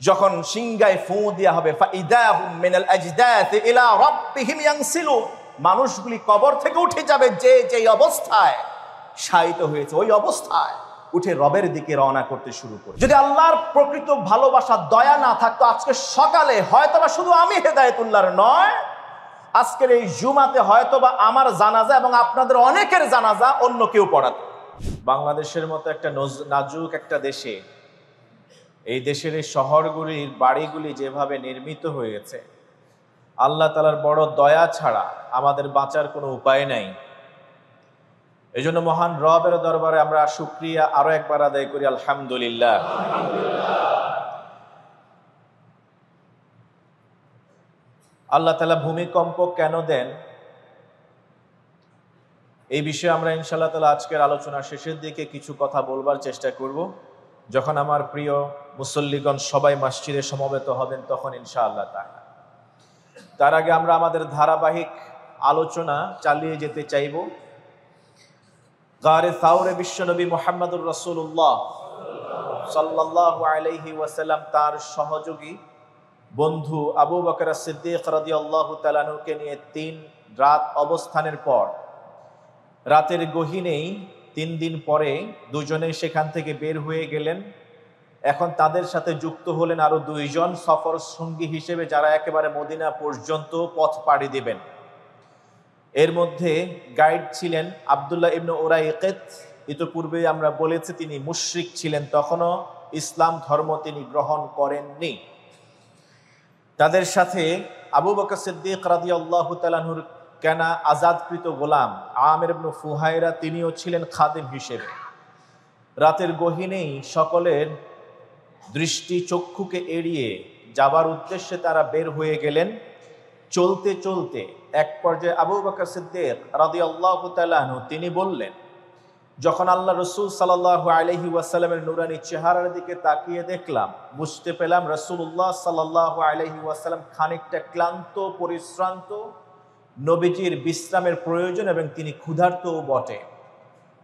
যখন সিংগায় ফু দেয়া হবে ফাইদাহুম মিনাল আজদাতি ইলা রাব্বিহিম ইয়ানসিলুন, মানুষগুলি কবর থেকে উঠে যাবে যে যেই অবস্থায় শায়িত হয়েছে ওই অবস্থায় উঠে রবের দিকে রওনা করতে শুরু করে। যদি আল্লাহর প্রকৃত ভালোবাসা দয়া না থাকতো আজকে সকালে হয়তোবা শুধু আমি হেদায়েতুল্লাহর নয়, আজকের এই জুমাতে হয়তোবা আমার জানাজা এবং আপনাদের অনেকের জানাজা অন্য কেউ পড়াতো। বাংলাদেশের মতো একটা নাজুক একটা দেশে, এই দেশের এই শহরগুলির বাড়িগুলি যেভাবে নির্মিত হয়েছে, আল্লাহ তাআলার বড় দয়া ছাড়া আমাদের বাঁচার কোনো উপায় নাই। এই জন্য মহান রবের দরবারে আমরা শুকরিয়া আরো একবার আদায় করি, আলহামদুলিল্লাহ। আল্লাহ তাআলা ভূমিকম্প কেন দেন এই বিষয়ে আমরা ইনশাআল্লাহ তাআলা আজকের আলোচনার শেষের দিকে কিছু কথা বলবার চেষ্টা করব। যখন আমার প্রিয় মুসল্লিগণ সবাই মসজিদে সমবেত হবেন তখন ইনশাআল্লাহ তাআলা। তার আগে আমরা আমাদের ধারাবাহিক আলোচনা চালিয়ে যেতে চাইব। গারে সাউরে বিশ্বনবী মুহাম্মদুর রাসূলুল্লাহ সাল্লাল্লাহু আলাইহি ওয়াসাল্লাম তার সহযোগী বন্ধু আবু বকর সিদ্দিক রাদিয়াল্লাহু তাআলা আনহুকে নিয়ে 3 রাত অবস্থানের পর রাতের গহীনেই 3 দিন পরে দুজনেই সেখান থেকে বের হয়ে গেলেন। এখন তাদের সাথে যুক্ত হলেন আরো 2 জন সফর সঙ্গী হিসেবে, যারা একেবারে মদিনা পর্যন্ত পথ পাড়ি দিবেন। এর মধ্যে গাইড ছিলেন আব্দুল্লাহ ইবনে উরাইকিত। ইতিপূর্বে আমরা বলেছি তিনি মুশরিক ছিলেন, তখনও ইসলাম ধর্ম তিনি গ্রহণ করেননি। তাদের সাথে আবু বকর সিদ্দিক রাদিয়াল্লাহু তাআলা আনহুর কেনা আজাদকৃত গোলাম আমির ইবনে ফুহায়রা, তিনিও ছিলেন খাদেম হিসেবে। রাতের গহীনেই সকলের দৃষ্টি চক্ষুকে এড়িয়ে যাবার উদ্দেশ্যে তারা বের হয়ে গেলেন। চলতে চলতে এক পর্যায়ে আবু বকর সিদ্দিক রাদিয়াল্লাহু তাআলা আনহু তিনি বললেন, যখন আল্লাহ রাসূল সাল্লাল্লাহু আলাইহি ওয়াসাল্লামের নূরানী চেহারার দিকে তাকিয়ে দেখলাম, বুঝতে পেলাম রাসূলুল্লাহ সাল্লাল্লাহু আলাইহি ওয়াসাল্লাম খানিকটা ক্লান্ত পরিশ্রান্ত, নবীজির বিশ্রামের প্রয়োজন এবং তিনি ক্ষুধার্তও বটে।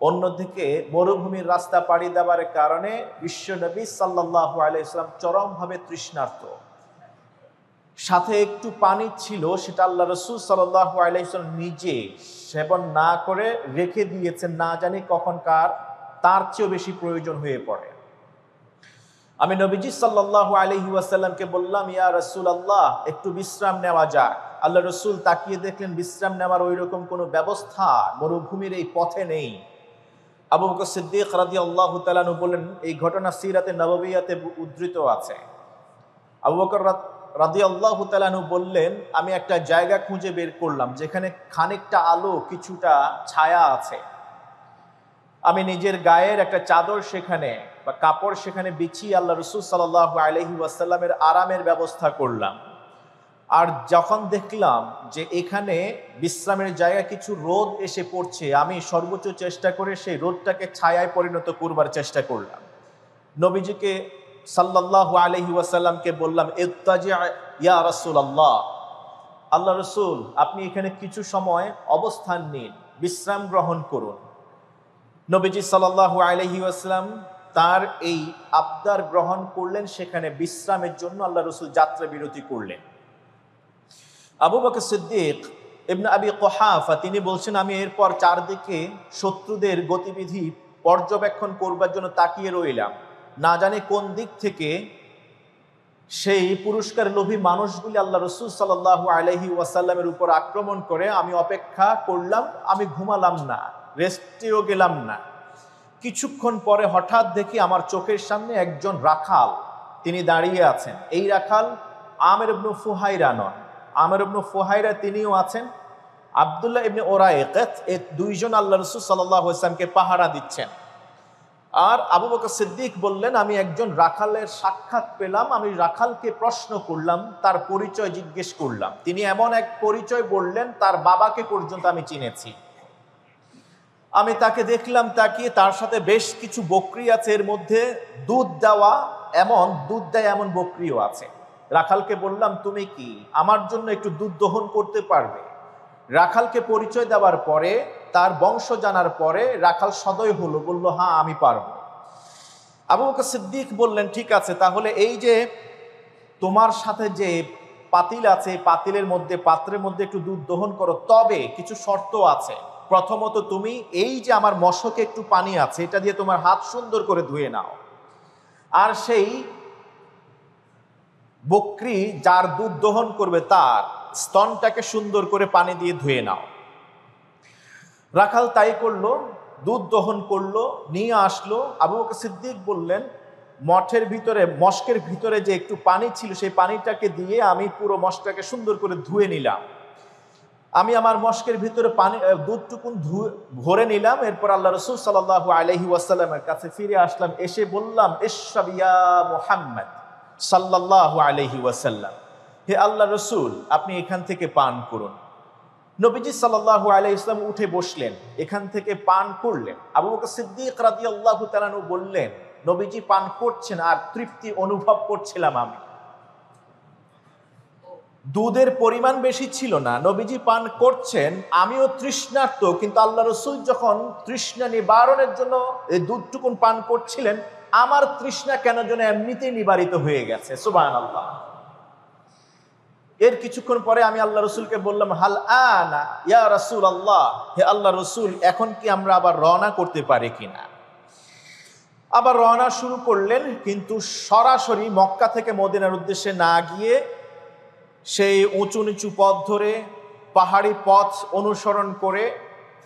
অন্যদিকে মরুভূমির রাস্তা পাড়ি দেওয়ার কারণে বিশ্বনবী সাল্লাল্লাহু আলাইহি ওয়াসাল্লাম চরমভাবে তৃষ্ণার্ত। সাথে একটু পানি ছিল, সেটা আল্লাহ রাসূল সাল্লাল্লাহু আলাইহি ওয়াসাল্লাম নিজে সেবন না করে রেখে দিয়েছেন, না জানি কখনকার তার চেয়েও বেশি প্রয়োজন হয়ে পড়ে। আমি নবীজি সাল্লাল্লাহু আলাইহি ওয়াসাল্লামকে বললাম, ইয়া রাসূলুল্লাহ, একটু বিশ্রাম নেওয়া যাক। আল্লাহ রাসূল তাকিয়ে দেখলেন বিশ্রাম নেওয়ার ওই রকম কোনো ব্যবস্থা মরুভূমির এই পথে নেই। আবু বকর সিদ্দিক রাদিয়াল্লাহু তাআলা আনহু বলেন, এই ঘটনা সিরাতে নববিয়াতে উদ্ধৃত আছে। আবু বকর রাদিয়াল্লাহু তাআলা আনহু বললেন, আমি একটা জায়গা খুঁজে বের করলাম যেখানে খানিকটা আলো কিছুটা ছায়া আছে। আমি নিজের গায়ের একটা চাদর সেখানে বা কাপড় সেখানে বিছিয়ে আল্লাহ রাসূল সাল্লাল্লাহু আলাইহি ওয়াসাল্লামের আরামের ব্যবস্থা করলাম। আর যখন দেখলাম যে এখানে বিশ্রামের জায়গায় কিছু রোদ এসে পড়ছে, আমি সর্বোচ্চ চেষ্টা করে সেই রোদটাকে ছায়ায় পরিণত করবার চেষ্টা করলাম। নবীজিকে সাল্লাল্লাহু আলাইহি ওয়াসাল্লামকে বললাম, ইত্তাজি ইয়া রাসূলুল্লাহ, আল্লাহ রাসূল আপনি এখানে কিছু সময় অবস্থান নিন, বিশ্রাম গ্রহণ করুন। নবীজি সাল্লাল্লাহু আলাইহি ওয়াসাল্লাম তার এই আবদার গ্রহণ করলেন, সেখানে বিশ্রামের জন্য আল্লাহ রাসূল যাত্রা বিরতি করলেন। আবু বকর সিদ্দিক ইবনে আবি কুহাফা তিনি বলছেন, আমি এরপর চারদিকে শত্রুদের গতিবিধি পর্যবেক্ষণ করবার জন্য তাকিয়ে রইলাম। না জানি কোন দিক থেকে সেই পুরস্কার লোভী মানুষগুলি আল্লাহ রাসূল সাল্লাল্লাহু আলাইহি ওয়াসাল্লামের উপর আক্রমণ করে। আমি অপেক্ষা করলাম, আমি ঘুমালাম না, রেস্টেও গেলাম না। কিছুক্ষণ পরে হঠাৎ দেখি আমার চোখের সামনে একজন রাখাল তিনি দাঁড়িয়ে আছেন। এই রাখাল আমির ইবনে ফুহায়রা নন, আমির ইবনে ফুহায়রা তিনিও আছেন, আব্দুল্লাহ ইবনে উরাইকিত, এই 2 জন আল্লাহ রাসূল সাল্লাল্লাহু আলাইহি ওয়াসাল্লামকে পাহারা দিচ্ছেন। আর আবু বকর সিদ্দিক বললেন, আমি একজন রাখালের সাক্ষাৎ পেলাম। আমি রাখালকে প্রশ্ন করলাম, তার পরিচয় জিজ্ঞেস করলাম। তিনি এমন এক পরিচয় বললেন, তার বাবাকে পর্যন্ত আমি চিনেছি। আমি তাকে দেখলাম তাকিয়ে, তার সাথে বেশ কিছু বকরি আছে, এর মধ্যে দুধ দেয় এমন বকরিও আছে। রাখালকে বললাম, তুমি কি আমার জন্য একটু দুধ দহন করতে পারবে? রাখালকে পরিচয় দেওয়ার পরে, তার বংশ জানার পরে রাখাল সদয় হলো, বলল হ্যাঁ আমি পারবো। আবু বকর সিদ্দিক বললেন, ঠিক আছে, তাহলে এই যে তোমার সাথে যে পাতিল আছে, পাতিলের মধ্যে, পাত্রের মধ্যে একটু দুধ দহন করো, তবে কিছু শর্ত আছে। প্রথমত তুমি এই যে আমার মশকে একটু পানি আছে, এটা দিয়ে তোমার হাত সুন্দর করে ধুয়ে নাও, আর সেই বকরি যার দুধ দহন করবে তার স্তনটাকে সুন্দর করে পানি দিয়ে ধুয়ে নাও। রাখাল তাই করলো, দুধ দহন করলো, নিয়ে আসলো। আবু বকর সিদ্দিক বললেন, মঠের ভিতরে, মস্কের ভিতরে যে একটু পানি ছিল, সেই পানিটাকে দিয়ে আমি পুরো মস্কটাকে সুন্দর করে ধুয়ে নিলাম। আমি আমার মস্কের ভিতরে পানি, দুধটুকুন ভরে নিলাম। এরপর আল্লাহ রসুল সাল্লাল্লাহু আলাইহি ওয়াসাল্লামের কাছে ফিরে আসলাম, এসে বললাম, ইশরাব ইয়া মুহাম্মদ সাল্লাল্লাহু আলাইহি ওয়াসাল্লাম, হে আল্লাহ রসুল, আপনি এখান থেকে পান করুন। নবীজি সাল্লাল্লাহু আলাইহি ওয়াসাল্লাম উঠে বসলেন, এখান থেকে পান করলেন। আবু বকর সিদ্দিক রাদিয়াল্লাহু তাআলা আনহু বললেন, নবীজি পান করছেন আর তৃপ্তি অনুভব করছিলাম আমি। দুধের পরিমাণ বেশি ছিল না, নবীজি পান করছেন, আমিও তৃষ্ণার্ত, কিন্তু আল্লাহ রসুল যখন তৃষ্ণা নিবারণের জন্য এই দুধটুকুন পান করছিলেন, আমার তৃষ্ণা কেন যেন এমনিতেই নিবারিত হয়ে গেছে। সুবহানাল্লাহ। এর কিছুক্ষণ পরে আমি আল্লাহ রসুলকে বললাম, হাল আনা ইয়া রাসূলুল্লাহ, হে আল্লাহ রসুল, এখন কি আমরা আবার রওনা করতে পারি কিনা? আবার রওনা শুরু করলেন, কিন্তু সরাসরি মক্কা থেকে মদিনার উদ্দেশ্যে না গিয়ে সেই উঁচু নিচু পথ ধরে, পাহাড়ি পথ অনুসরণ করে,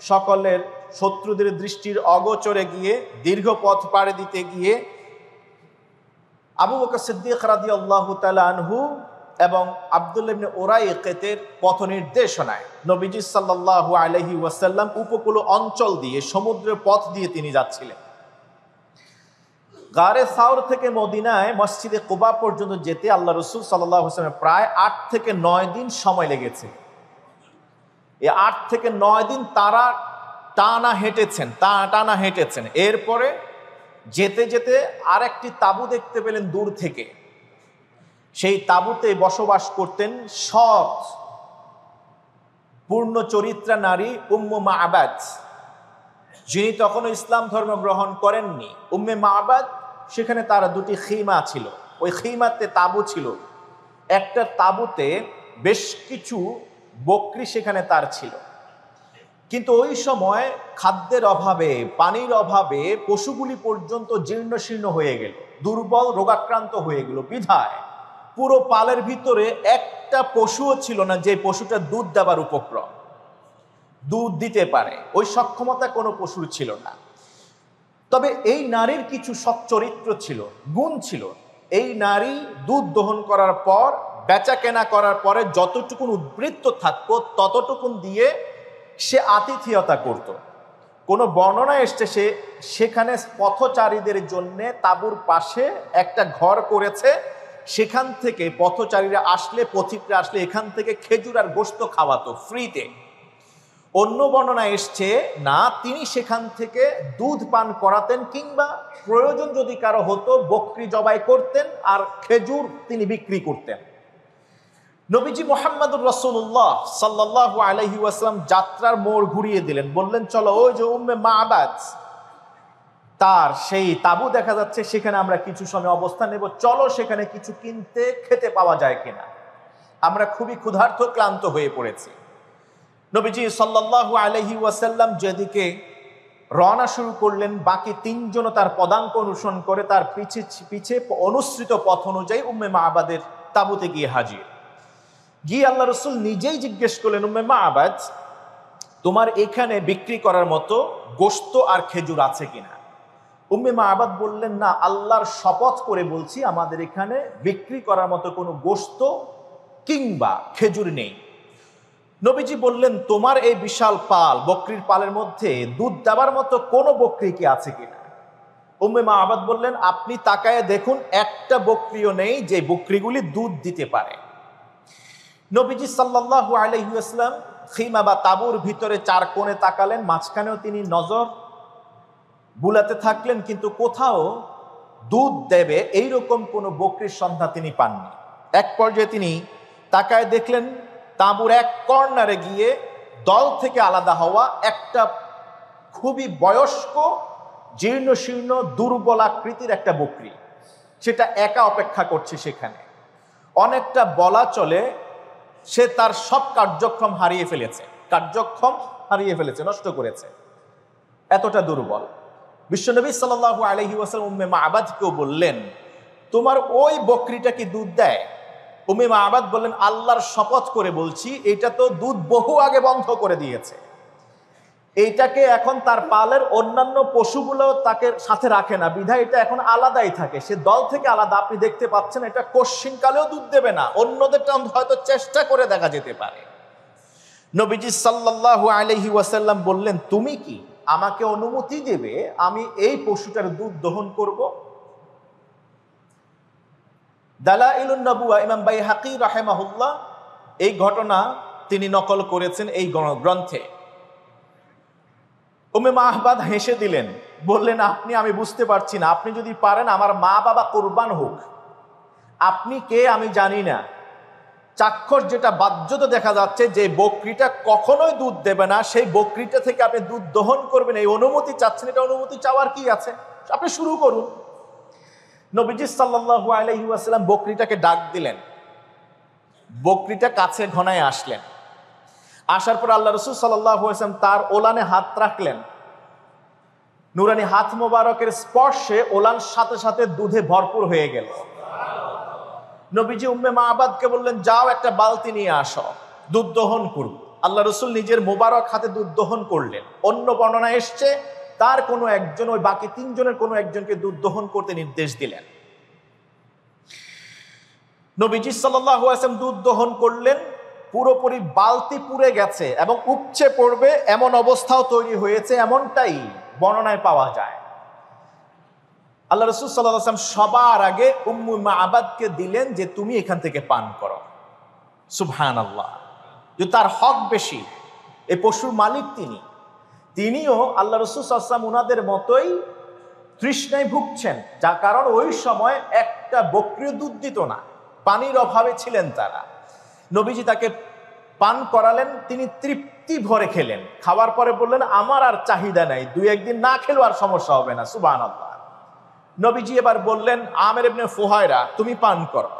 সকলের শত্রুদের দৃষ্টির অগোচরে গিয়ে, দীর্ঘ পথ পাড়ি দিতে গিয়ে আবু বকর সিদ্দিক রাদিয়াল্লাহু তাআলা আনহু এবং আব্দুল্লাহ ইবনে উরাইকিতের পথ নির্দেশনায় নবীজি সাল্লাল্লাহু আলাইহি ওয়াসাল্লাম উপকূল অঞ্চল দিয়ে, সমুদ্রের পথ দিয়ে তিনি যাচ্ছিলেন। গারে সাউর থেকে মদিনায় মসজিদে কুবা পর্যন্ত যেতে আল্লাহ রসুল সাল্লাল্লাহু আলাইহি ওয়াসাল্লাম প্রায় 8 থেকে 9 দিন সময় লেগেছে। এই 8 থেকে 9 দিন তারা টানা হেঁটেছেন। এরপরে যেতে যেতে আরেকটি তাঁবু দেখতে পেলেন দূর থেকে। সেই তাঁবুতে বসবাস করতেন সৎ পূর্ণ চরিত্রা নারী উম্মে মা'বাদ, যিনি তখনও ইসলাম ধর্ম গ্রহণ করেননি। উম্মে মা'বাদ, সেখানে তার দুটি খিমা ছিল, ওই খিমাতে তাঁবু ছিল। একটা তাঁবুতে বেশ কিছু বকরি সেখানে তার ছিল, কিন্তু ওই সময় খাদ্যের অভাবে, পানির অভাবে পশুগুলি পর্যন্ত জীর্ণ শীর্ণ হয়ে গেল, দুর্বল, রোগাক্রান্ত হয়ে গেল। বিধায় পুরো পালের ভিতরে একটা পশুও ছিল না যে পশুটা দুধ দেবার উপক্রম, দুধ দিতে পারে, ওই সক্ষমতা কোনো পশুর ছিল না। তবে এই নারীর কিছু সচ্চরিত্র ছিল, গুণ ছিল। এই নারী দুধ দহন করার পর, বেচা কেনা করার পরে যতটুকুন উদ্বৃত্ত থাকতো ততটুকুন দিয়ে সে আতিথেয়তা করত। কোনো বর্ণনা এসছে সে সেখানে পথচারীদের জন্য তাঁবুর পাশে একটা ঘর করেছে, সেখান থেকে পথচারীরা আসলে, পথিকরা আসলে এখান থেকে খেজুর আর গোশত খাওয়াতো ফ্রিতে। অন্য বর্ণনা এসছে না, তিনি সেখান থেকে দুধ পান করাতেন, কিংবা প্রয়োজন যদি কারো হতো বকরি জবাই করতেন আর খেজুর তিনি বিক্রি করতেন। নবীজি মুহাম্মদুর রাসূলুল্লাহ সাল্লাল্লাহু আলাইহি ওয়াসাল্লাম যাত্রার মোড় ঘুরিয়ে দিলেন, বললেন, চলো ওই যে উম্মে মা'বাদ, তার সেই তাঁবু দেখা যাচ্ছে, সেখানে আমরা কিছু সময় অবস্থান নেব, চলো সেখানে কিছু কিনতে, খেতে পাওয়া যায় কিনা, আমরা খুবই ক্ষুধার্ত, ক্লান্ত হয়ে পড়েছি। নবীজি সাল্লাল্লাহু আলাইহি ওয়াসাল্লাম যেদিকে রওনা শুরু করলেন, বাকি তিনজনও তার পদাঙ্ক অনুসরণ করে তার পিছে পিছে অনুসৃত পথ অনুযায়ী উম্মে মা'বাদের তাঁবুতে গিয়ে হাজির। গিয়ে আল্লাহ রসুল নিজেই জিজ্ঞেস করলেন, উম্মে মা'বাদ, তোমার এখানে বিক্রি করার মতো গোশত আর খেজুর আছে কিনা? উম্মে মা'বাদ বললেন, না, আল্লাহর শপথ করে বলছি, আমাদের এখানে বিক্রি করার মতো কোনো গোশত কিংবা খেজুর নেই। নবীজি বললেন, তোমার এই বিশাল পাল, বকরির পালের মধ্যে দুধ দেওয়ার মতো কোনো বকরি কি আছে কিনা? উম্মে মা'বাদ বললেন, আপনি তাকায় দেখুন, একটা বকরিও নেই যে বকরিগুলি দুধ দিতে পারে। নবীজি সাল্লাল্লাহু আলাইহি ওয়াসাল্লাম খিমা বা তাঁবুর ভিতরে চার কোণে তাকালেন, মাঝখানেও তিনি নজর বুলাতে থাকলেন, কিন্তু কোথাও দুধ দেবে এইরকম কোনো বকরির সন্ধান তিনি পাননি। এক পর্যায়ে তিনি তাকায় দেখলেন, তাঁবুর এক কর্নারে গিয়ে দল থেকে আলাদা হওয়া একটা খুবই বয়স্ক, জীর্ণ শীর্ণ, দুর্বল আকৃতির একটা বকরি, সেটা একা অপেক্ষা করছে সেখানে। অনেকটা বলা চলে সে তার সব কার্যক্ষম হারিয়ে ফেলেছে, নষ্ট করেছে, এতটা দুর্বল। বিশ্বনবী সাল্লাল্লাহু আলাইহি ওয়াসাল্লাম উম্মে মা'বাদকেও বললেন, তোমার ওই বকরিটা কি দুধ দেয়? উম্মে মা'বাদ বললেন, আল্লাহর শপথ করে বলছি, এটা তো দুধ বহু আগে বন্ধ করে দিয়েছে। এইটাকে এখন তার পালের অন্যান্য পশুগুলো তাকে সাথে রাখে না, বিধায় এটা এখন আলাদাই থাকে, সে দল থেকে আলাদা। আপনি দেখতে পাচ্ছেন এটা কশ্চিনকালেও দুধ দেবে না, অন্যদেরটা হয়তো চেষ্টা করে দেখা যেতে পারে। নবীজি সাল্লাল্লাহু আলাইহি ওয়াসাল্লাম বললেন, তুমি কি আমাকে অনুমতি দেবে আমি এই পশুটার দুধ দহন করব? দালাইলুন নবুয়া ইমাম বাইহাকী রাহিমাহুল্লাহ এই ঘটনা তিনি নকল করেছেন এই গ্রন্থে। উম্মে মা'বাদ হেসে দিলেন, বললেন, আমি বুঝতে পারছি না, আপনি যদি পারেন আমার মা বাবা কুরবান হোক, আপনি কে আমি জানি না। চাক্ষুষ যেটা বাহ্যত দেখা যাচ্ছে যে বকরিটা কখনোই দুধ দেবে না, সেই বকরিটা থেকে আপনি দুধ দহন করবেন, এই অনুমতি চাচ্ছেন। এটা অনুমতি চাওয়ার কি আছে, আপনি শুরু করুন। নবীজি সাল্লাল্লাহু আলাইহি ওয়াসাল্লাম বকরিটাকে ডাক দিলেন, বকরিটা কাছে ঘনায় আসলেন। আসার পর আল্লাহ রাসূল সাল্লাল্লাহু আলাইহি ওয়াসাল্লাম তার ওলানে হাত রাখলেন। নুরানি হাত মোবারকের স্পর্শে ওলান সাথে সাথে দুধে ভরপুর হয়ে গেল। নবীজি উম্মে মা'বাদকে বললেন, যাও একটা বালতি নিয়ে আসো, দুধ দহন করব। আল্লাহ রাসূল নিজের মোবারক হাতে দুধ দহন করলেন। অন্য বর্ণনা এসছে তার কোনো একজন, ওই বাকি তিনজনের কোনো একজনকে দুধ দহন করতে নির্দেশ দিলেন। নবীজি সাল্লাল্লাহু আলাইহি ওয়াসাল্লাম দুধ দহন করলেন, পুরোপুরি বালতি পুড়ে গেছে এবং উপচে পড়বে এমন অবস্থাও তৈরি হয়েছে, এমনটাই বর্ণনায় পাওয়া যায়। আল্লাহ রাসূল সাল্লাল্লাহু আলাইহি ওয়াসাল্লাম সবার আগে উম্মে মা'বাদকে দিলেন যে তুমি এখান থেকে পান করো। সুবহানাল্লাহ, যে তার হক বেশি, এই পশুর মালিক তিনিও আল্লাহ রাসূল সাল্লাল্লাহু আলাইহি ওয়াসাল্লাম উনাদের মতোই তৃষ্ণায় ভুগছেন, যার কারণ ওই সময় একটা বকরিও দুধ দিত না, পানির অভাবে ছিলেন তারা। নবীজি তাকে পান করালেন, তিনি তৃপ্তি ভরে খেলেন। খাওয়ার পরে বললেন, আমার আর চাহিদা নাই, দুই একদিন না খেলেও আর সমস্যা হবে না। সুবহানাল্লাহ। নবীজি এবার বললেন, আমির ইবনে ফুহায়রা তুমি পান করো,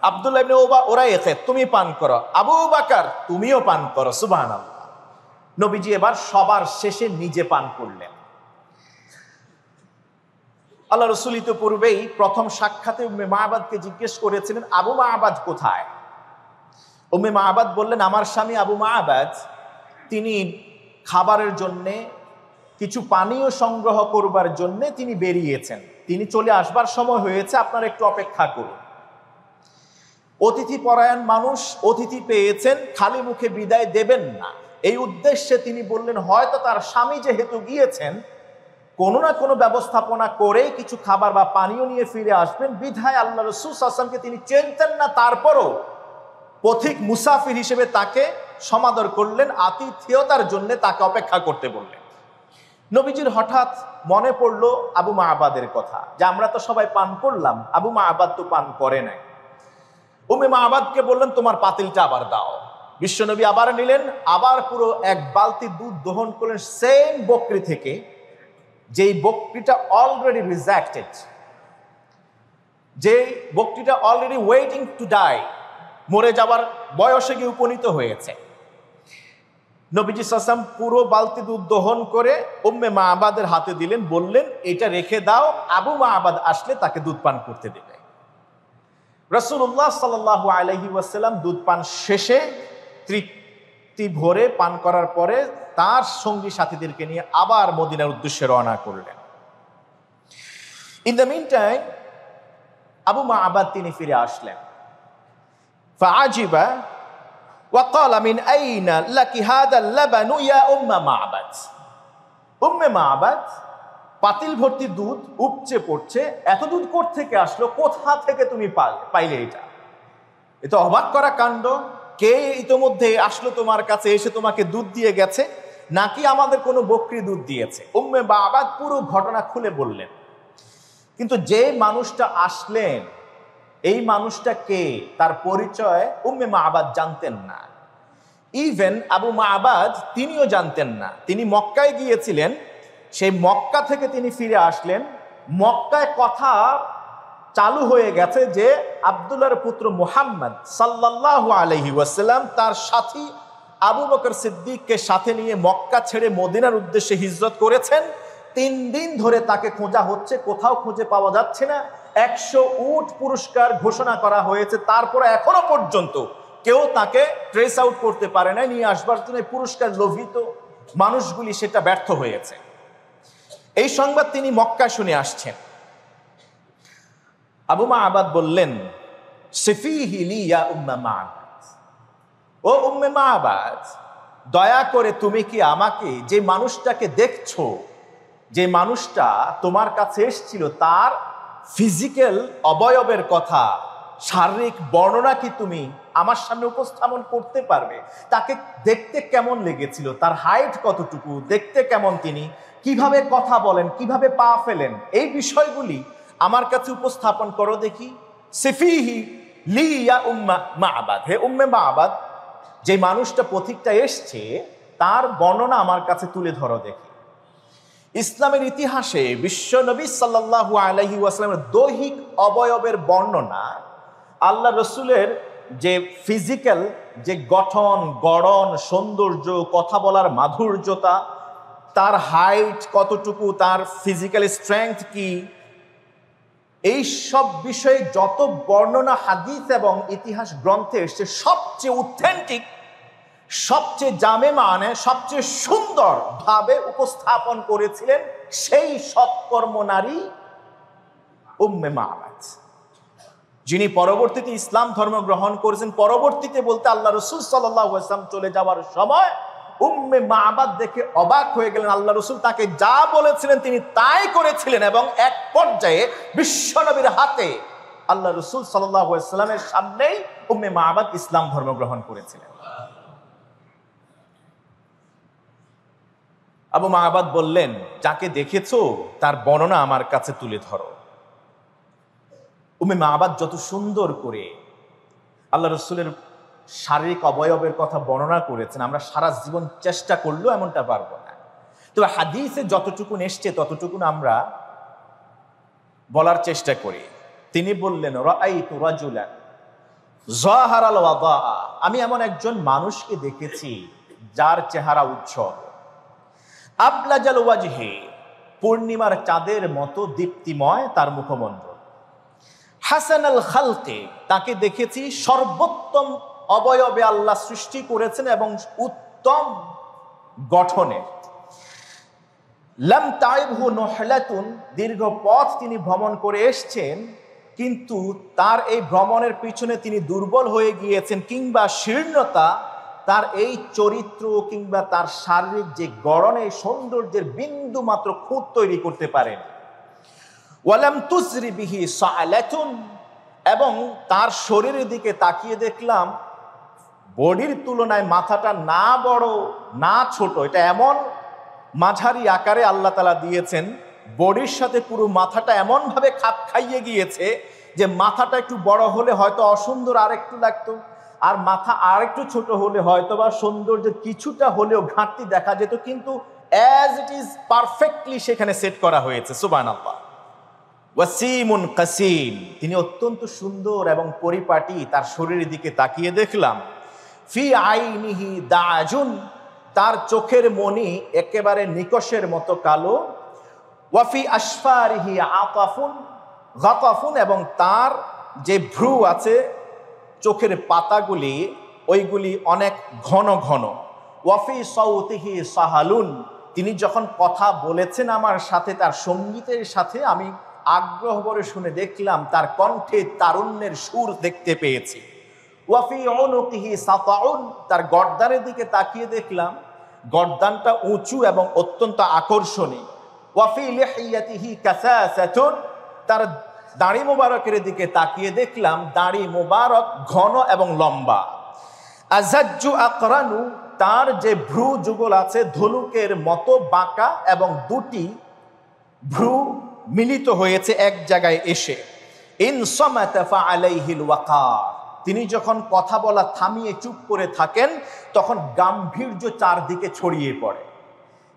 আব্দুল্লাহ ইবনে উরাইয়া তুমি পান করো, আবু বকর তুমিও পান করো। সুবহানাল্লাহ। নবীজি এবার সবার শেষে নিজে পান করলেন। আল্লাহ রাসূল তো পূর্বেই প্রথম সাক্ষাতে উম্মে মা'বাদকে জিজ্ঞেস করেছিলেন, আবু মা'বাদ কোথায়? উম্মে মা'বাদ বললেন, আমার স্বামী আবু মা'বাদ তিনি খাবারের জন্যে, কিছু পানীয় সংগ্রহ করবার জন্য তিনি বেরিয়েছেন, তিনি চলে আসবার সময় হয়েছে, আপনারা একটু অপেক্ষা করুন। অতিথি পরায়ণ মানুষ, অতিথি পেয়েছেন, খালি মুখে বিদায় দেবেন না, এই উদ্দেশ্যে তিনি বললেন হয়তো তার স্বামী যেহেতু গিয়েছেন কোনো না কোনো ব্যবস্থাপনা করে কিছু খাবার বা পানীয় নিয়ে ফিরে আসবেন, বিধায় আল্লাহ রাসূল সাল্লাল্লাহু আলাইহি ওয়াসাল্লামকে তিনি চিনতেন না, তারপরও পথিক মুসাফির হিসেবে তাকে সমাদর করলেন, আতিথেয়তার জন্য তাকে অপেক্ষা করতে বললেন। নবীজির হঠাৎ মনে পড়লো আবু মা'বাদের কথা, যে আমরা তো সবাই পান করলাম, আবু মা'বাদ তো পান করে নাই। উম্মে মা'বাদকে বললেন, তোমার পাতিলটা আবার দাও। বিশ্বনবী আবার নিলেন, আবার পুরো এক বালতি দুধ দহন করলেন সেম বকরি থেকে, যেই বকরিটা অলরেডি রিজেক্টেড, যেই বকরিটা অলরেডি ওয়েটিং টু ডাই, মরে যাবার বয়সে গিয়ে উপনীত হয়েছে। নবীজি সাল্লাল্লাহু আলাইহি ওয়াসাল্লাম পুরো বালতি দুধ দহন করে উম্মে মা'বাদের হাতে দিলেন, বললেন এটা রেখে দাও, আবু মা'বাদ আসলে তাকে দুধ পান করতে দেবে। রাসূলুল্লাহ সাল্লাল্লাহু আলাইহি ওয়াসাল্লাম দুধ পান শেষে তৃপ্তি ভরে পান করার পরে তার সঙ্গী সাথীদেরকে নিয়ে আবার মদিনার উদ্দেশ্যে রওনা করলেন। In the mean time Abu Ma'bad তিনি ফিরে আসলেন। ফাআজিবা ওয়া ক্বালা মিন আইনা লাকি হাদা লাবানু ইয়া উম্মে মা'বাদ। উম্মে মা'বাদ পাতিল ভর্তি দুধ উপচে পড়ছে, এত দুধ কোথা থেকে আসলো, কোথা থেকে তুমি পাইলে এটা? এটা অবাক করা কাণ্ড। কে ইতোমধ্যে আসলো তোমার কাছে, এসে তোমাকে দুধ দিয়ে গেছে, নাকি আমাদের কোনো বকরি দুধ দিয়েছে? উম্মে মা'বাদ পুরো ঘটনা খুলে বললেন। কিন্তু যে মানুষটা আসলেন, এই মানুষটা কে, তার পরিচয় উম্মে মা'বাদ জানতেন না। ইভেন আবু মা'বাদ তিনিও জানতেন না। তিনি মক্কায় গিয়েছিলেন, সেই মক্কা থেকে তিনি ফিরে আসলেন, মক্কায় কথা চালু হয়ে গেছে যে আব্দুল্লাহর পুত্র মুহাম্মদ সাল্লাল্লাহু আলাইহি ওয়াসাল্লাম তার সাথী আবু বকর সিদ্দিককে সাথে নিয়ে মক্কা ছেড়ে মদিনার উদ্দেশ্যে হিজরত করেছেন। 3 দিন ধরে তাকে খোঁজা হচ্ছে, কোথাও খুঁজে পাওয়া যাচ্ছে না। 100 উট পুরস্কার ঘোষণা করা হয়েছে, তারপরে এখনো পর্যন্ত কেউ তাকে ট্রেস আউট করতে পারে না। নিয়ে আসবার জন্য পুরস্কার লোভিত মানুষগুলি সেটা ব্যর্থ হয়েছে। এই সংবাদ তিনি মক্কা শুনে আসছেন। আবু মাআবাদ বললেন, সিফিহি লি ইয়া উম্মে মাআবাদ, ও উম্মে মাআবাদ, দয়া করে তুমি কি আমাকে যে মানুষটাকে দেখছো, যে মানুষটা তোমার কাছে এসেছিল, তার ফিজিক্যাল অবয়বের কথা, শারীরিক বর্ণনা কি তুমি আমার সামনে উপস্থাপন করতে পারবে? তাকে দেখতে কেমন লেগেছিল, তার হাইট কতটুকু, দেখতে কেমন, তিনি কিভাবে কথা বলেন, কিভাবে পা ফেলেন, এই বিষয়গুলি আমার কাছে উপস্থাপন করো দেখি। সিফিহি লি ইয়া উম্মে মাআবাদ, হে উম্মে মাআবাদ, যে মানুষটা পথিকটা এসছে তার বর্ণনা আমার কাছে তুলে ধরো দেখি। ইসলামের ইতিহাসে বিশ্বনবী সাল্লাল্লাহু আলাইহি ওয়াসাল্লামের দৈহিক অবয়বের বর্ণনা, আল্লাহ রসুলের যে ফিজিক্যাল যে গঠন গড়ন, সৌন্দর্য, কথা বলার মাধুর্যতা, তার হাইট কতটুকু, তার ফিজিক্যাল স্ট্রেংথ কি, এই সব বিষয়ে যত বর্ণনা হাদিস এবং ইতিহাস গ্রন্থে এসছে, সবচেয়ে অথেন্টিক, সবচেয়ে জামে মানে সবচেয়ে সুন্দর ভাবে উপস্থাপন করেছিলেন সেই সৎকর্ম নারী উম্মে মাআবাদ, যিনি পরবর্তীতে ইসলাম ধর্ম গ্রহণ করেছেন। পরবর্তীতে বলতে আল্লাহ রসুল সাল্লাল্লাহু আলাইহি ওয়াসাল্লাম চলে যাওয়ার সময় উম্মে মাআবাদ দেখে অবাক হয়ে গেলেন। আল্লাহ রসুল তাকে যা বলেছিলেন তিনি তাই করেছিলেন, এবং এক পর্যায়ে বিশ্বনবীর হাতে আল্লাহ রসুল সাল্লাল্লাহু আলাইহি ওয়াসাল্লামের সামনেই উম্মে মাআবাদ ইসলাম ধর্ম গ্রহণ করেছিলেন। আবু মাআবাদ বললেন, যাকে দেখেছো তার বর্ণনা আমার কাছে তুলে ধরো। উম্মে মাআবাদ যত সুন্দর করে আল্লাহ রসুলের শারীরিক অবয়বের কথা বর্ণনা করেছেন, আমরা সারা জীবন চেষ্টা করলেও এমনটা পারবো না। তবে হাদিসে যতটুকুন এসছে ততটুকুন আমরা বলার চেষ্টা করি। তিনি বললেন, রাআইতু রাজুলান যাহারাল ওয়াদা, আমি এমন একজন মানুষকে দেখেছি যার চেহারা উজ্জ্বল, আবলাজাল ওয়াজহি, পূর্ণিমার চাঁদের মতো দীপ্তিময় তার মুখমণ্ডল, হাসানাল খালকে, তাকে দেখেছি সর্বোত্তম অবয়বে আল্লাহ সৃষ্টি করেছেন এবং উত্তম গঠনের, লাম তাইবহু নহলাতুন, দীর্ঘ পথ তিনি ভ্রমণ করে এসছেন, কিন্তু তার এই ভ্রমণের পিছনে তিনি দুর্বল হয়ে গিয়েছেন, কিংবা শীর্ণতা তার এই চরিত্র কিংবা তার শারীরিক যে গড়নে সৌন্দর্যের বিন্দু মাত্র খুঁত তৈরি করতে পারেন। ওয়ালাম তুসরি বিহি সালাতুন, এবং তার শরীরের দিকে তাকিয়ে দেখলাম বডির তুলনায় মাথাটা না বড় না ছোট, এটা এমন মাঝারি আকারে আল্লাহ তাআলা দিয়েছেন, বডির সাথে পুরো মাথাটা এমন ভাবে খাপ খাইয়ে গিয়েছে যে মাথাটা একটু বড় হলে হয়তো অসুন্দর আরেকটু লাগতো, আর মাথা আরেকটু ছোট হলে হয়তো বা সৌন্দর্যের কিছুটা হলেও ঘাটতি দেখা যেত, কিন্তু অ্যাজ ইট ইজ পারফেক্টলি সেখানে সেট করা হয়েছে। সুবহানাল্লাহ। ওয়াসিমুন কাসিম, তিনি অত্যন্ত সুন্দর এবং পরিপাটি। তার শরীরের দিকে তাকিয়ে দেখলাম, ফি আইনিহি দাজুন, তার চোখের মণি একেবারে নিকশের মতো কালো, ওয়াফি আশফারিহি আতাফুন গাতাফুন, এবং তার যে ভ্রু আছে চোখের পাতাগুলি ওইগুলি অনেক ঘন ঘন, ওয়াফি সাউতিহি সাহালুন, তিনি যখন কথা বলেছেন আমার সাথে তার সঙ্গীতের সাথে আমি আগ্রহ করে শুনে দেখলাম তার কণ্ঠে তারুণ্যের সুর দেখতে পেয়েছি। ওয়াফি উনুকিহি সাতাউন, তার গর্দানের দিকে তাকিয়ে দেখলাম গর্দানটা উঁচু এবং অত্যন্ত আকর্ষণীয়। ওয়াফি লিহিয়াতিহি কাসাসাতুন, তার দাড়ি মোবারকের দিকে তাকিয়ে দেখলাম দাড়ি মোবারক ঘন এবং লম্বা। আজাজ্জু আকরানু, তার যে ভ্রু যুগল আছে ধনুকের মতো বাঁকা এবং দুটি ভ্রু মিলিত হয়েছে এক জায়গায় এসে। ইনসামাতা ফাআলাইহিল ওয়াকার, তিনি যখন কথা বলা থামিয়ে চুপ করে থাকেন তখন গাম্ভীর্য চারদিকে ছড়িয়ে পড়ে।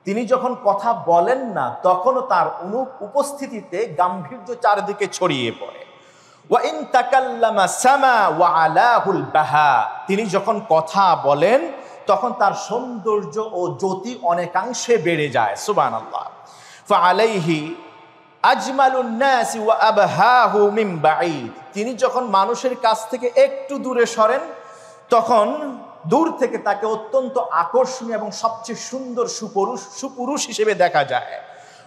তিনি যখন কথা বলেন না তখনও তার উপস্থিতিতে গাম্ভীর্য চারদিকে ছড়িয়ে পড়ে। ওয়া ইন তাকাল্লামা সামা ওয়া আলাহুল বাহা, তিনি যখন কথা বলেন তখন তার সৌন্দর্য ও জ্যোতি অনেকাংশে বেড়ে যায়। সুবহানাল্লাহ। ফাআলাইহি আজমালুন নাস ওয়া আবহাহু মিন বাঈদ, তিনি যখন মানুষের কাছ থেকে একটু দূরে সরেন তখন দূর থেকে তাকে অত্যন্ত আকর্ষণীয় এবং সবচেয়ে সুন্দর সুপুরুষ হিসেবে দেখা যায়।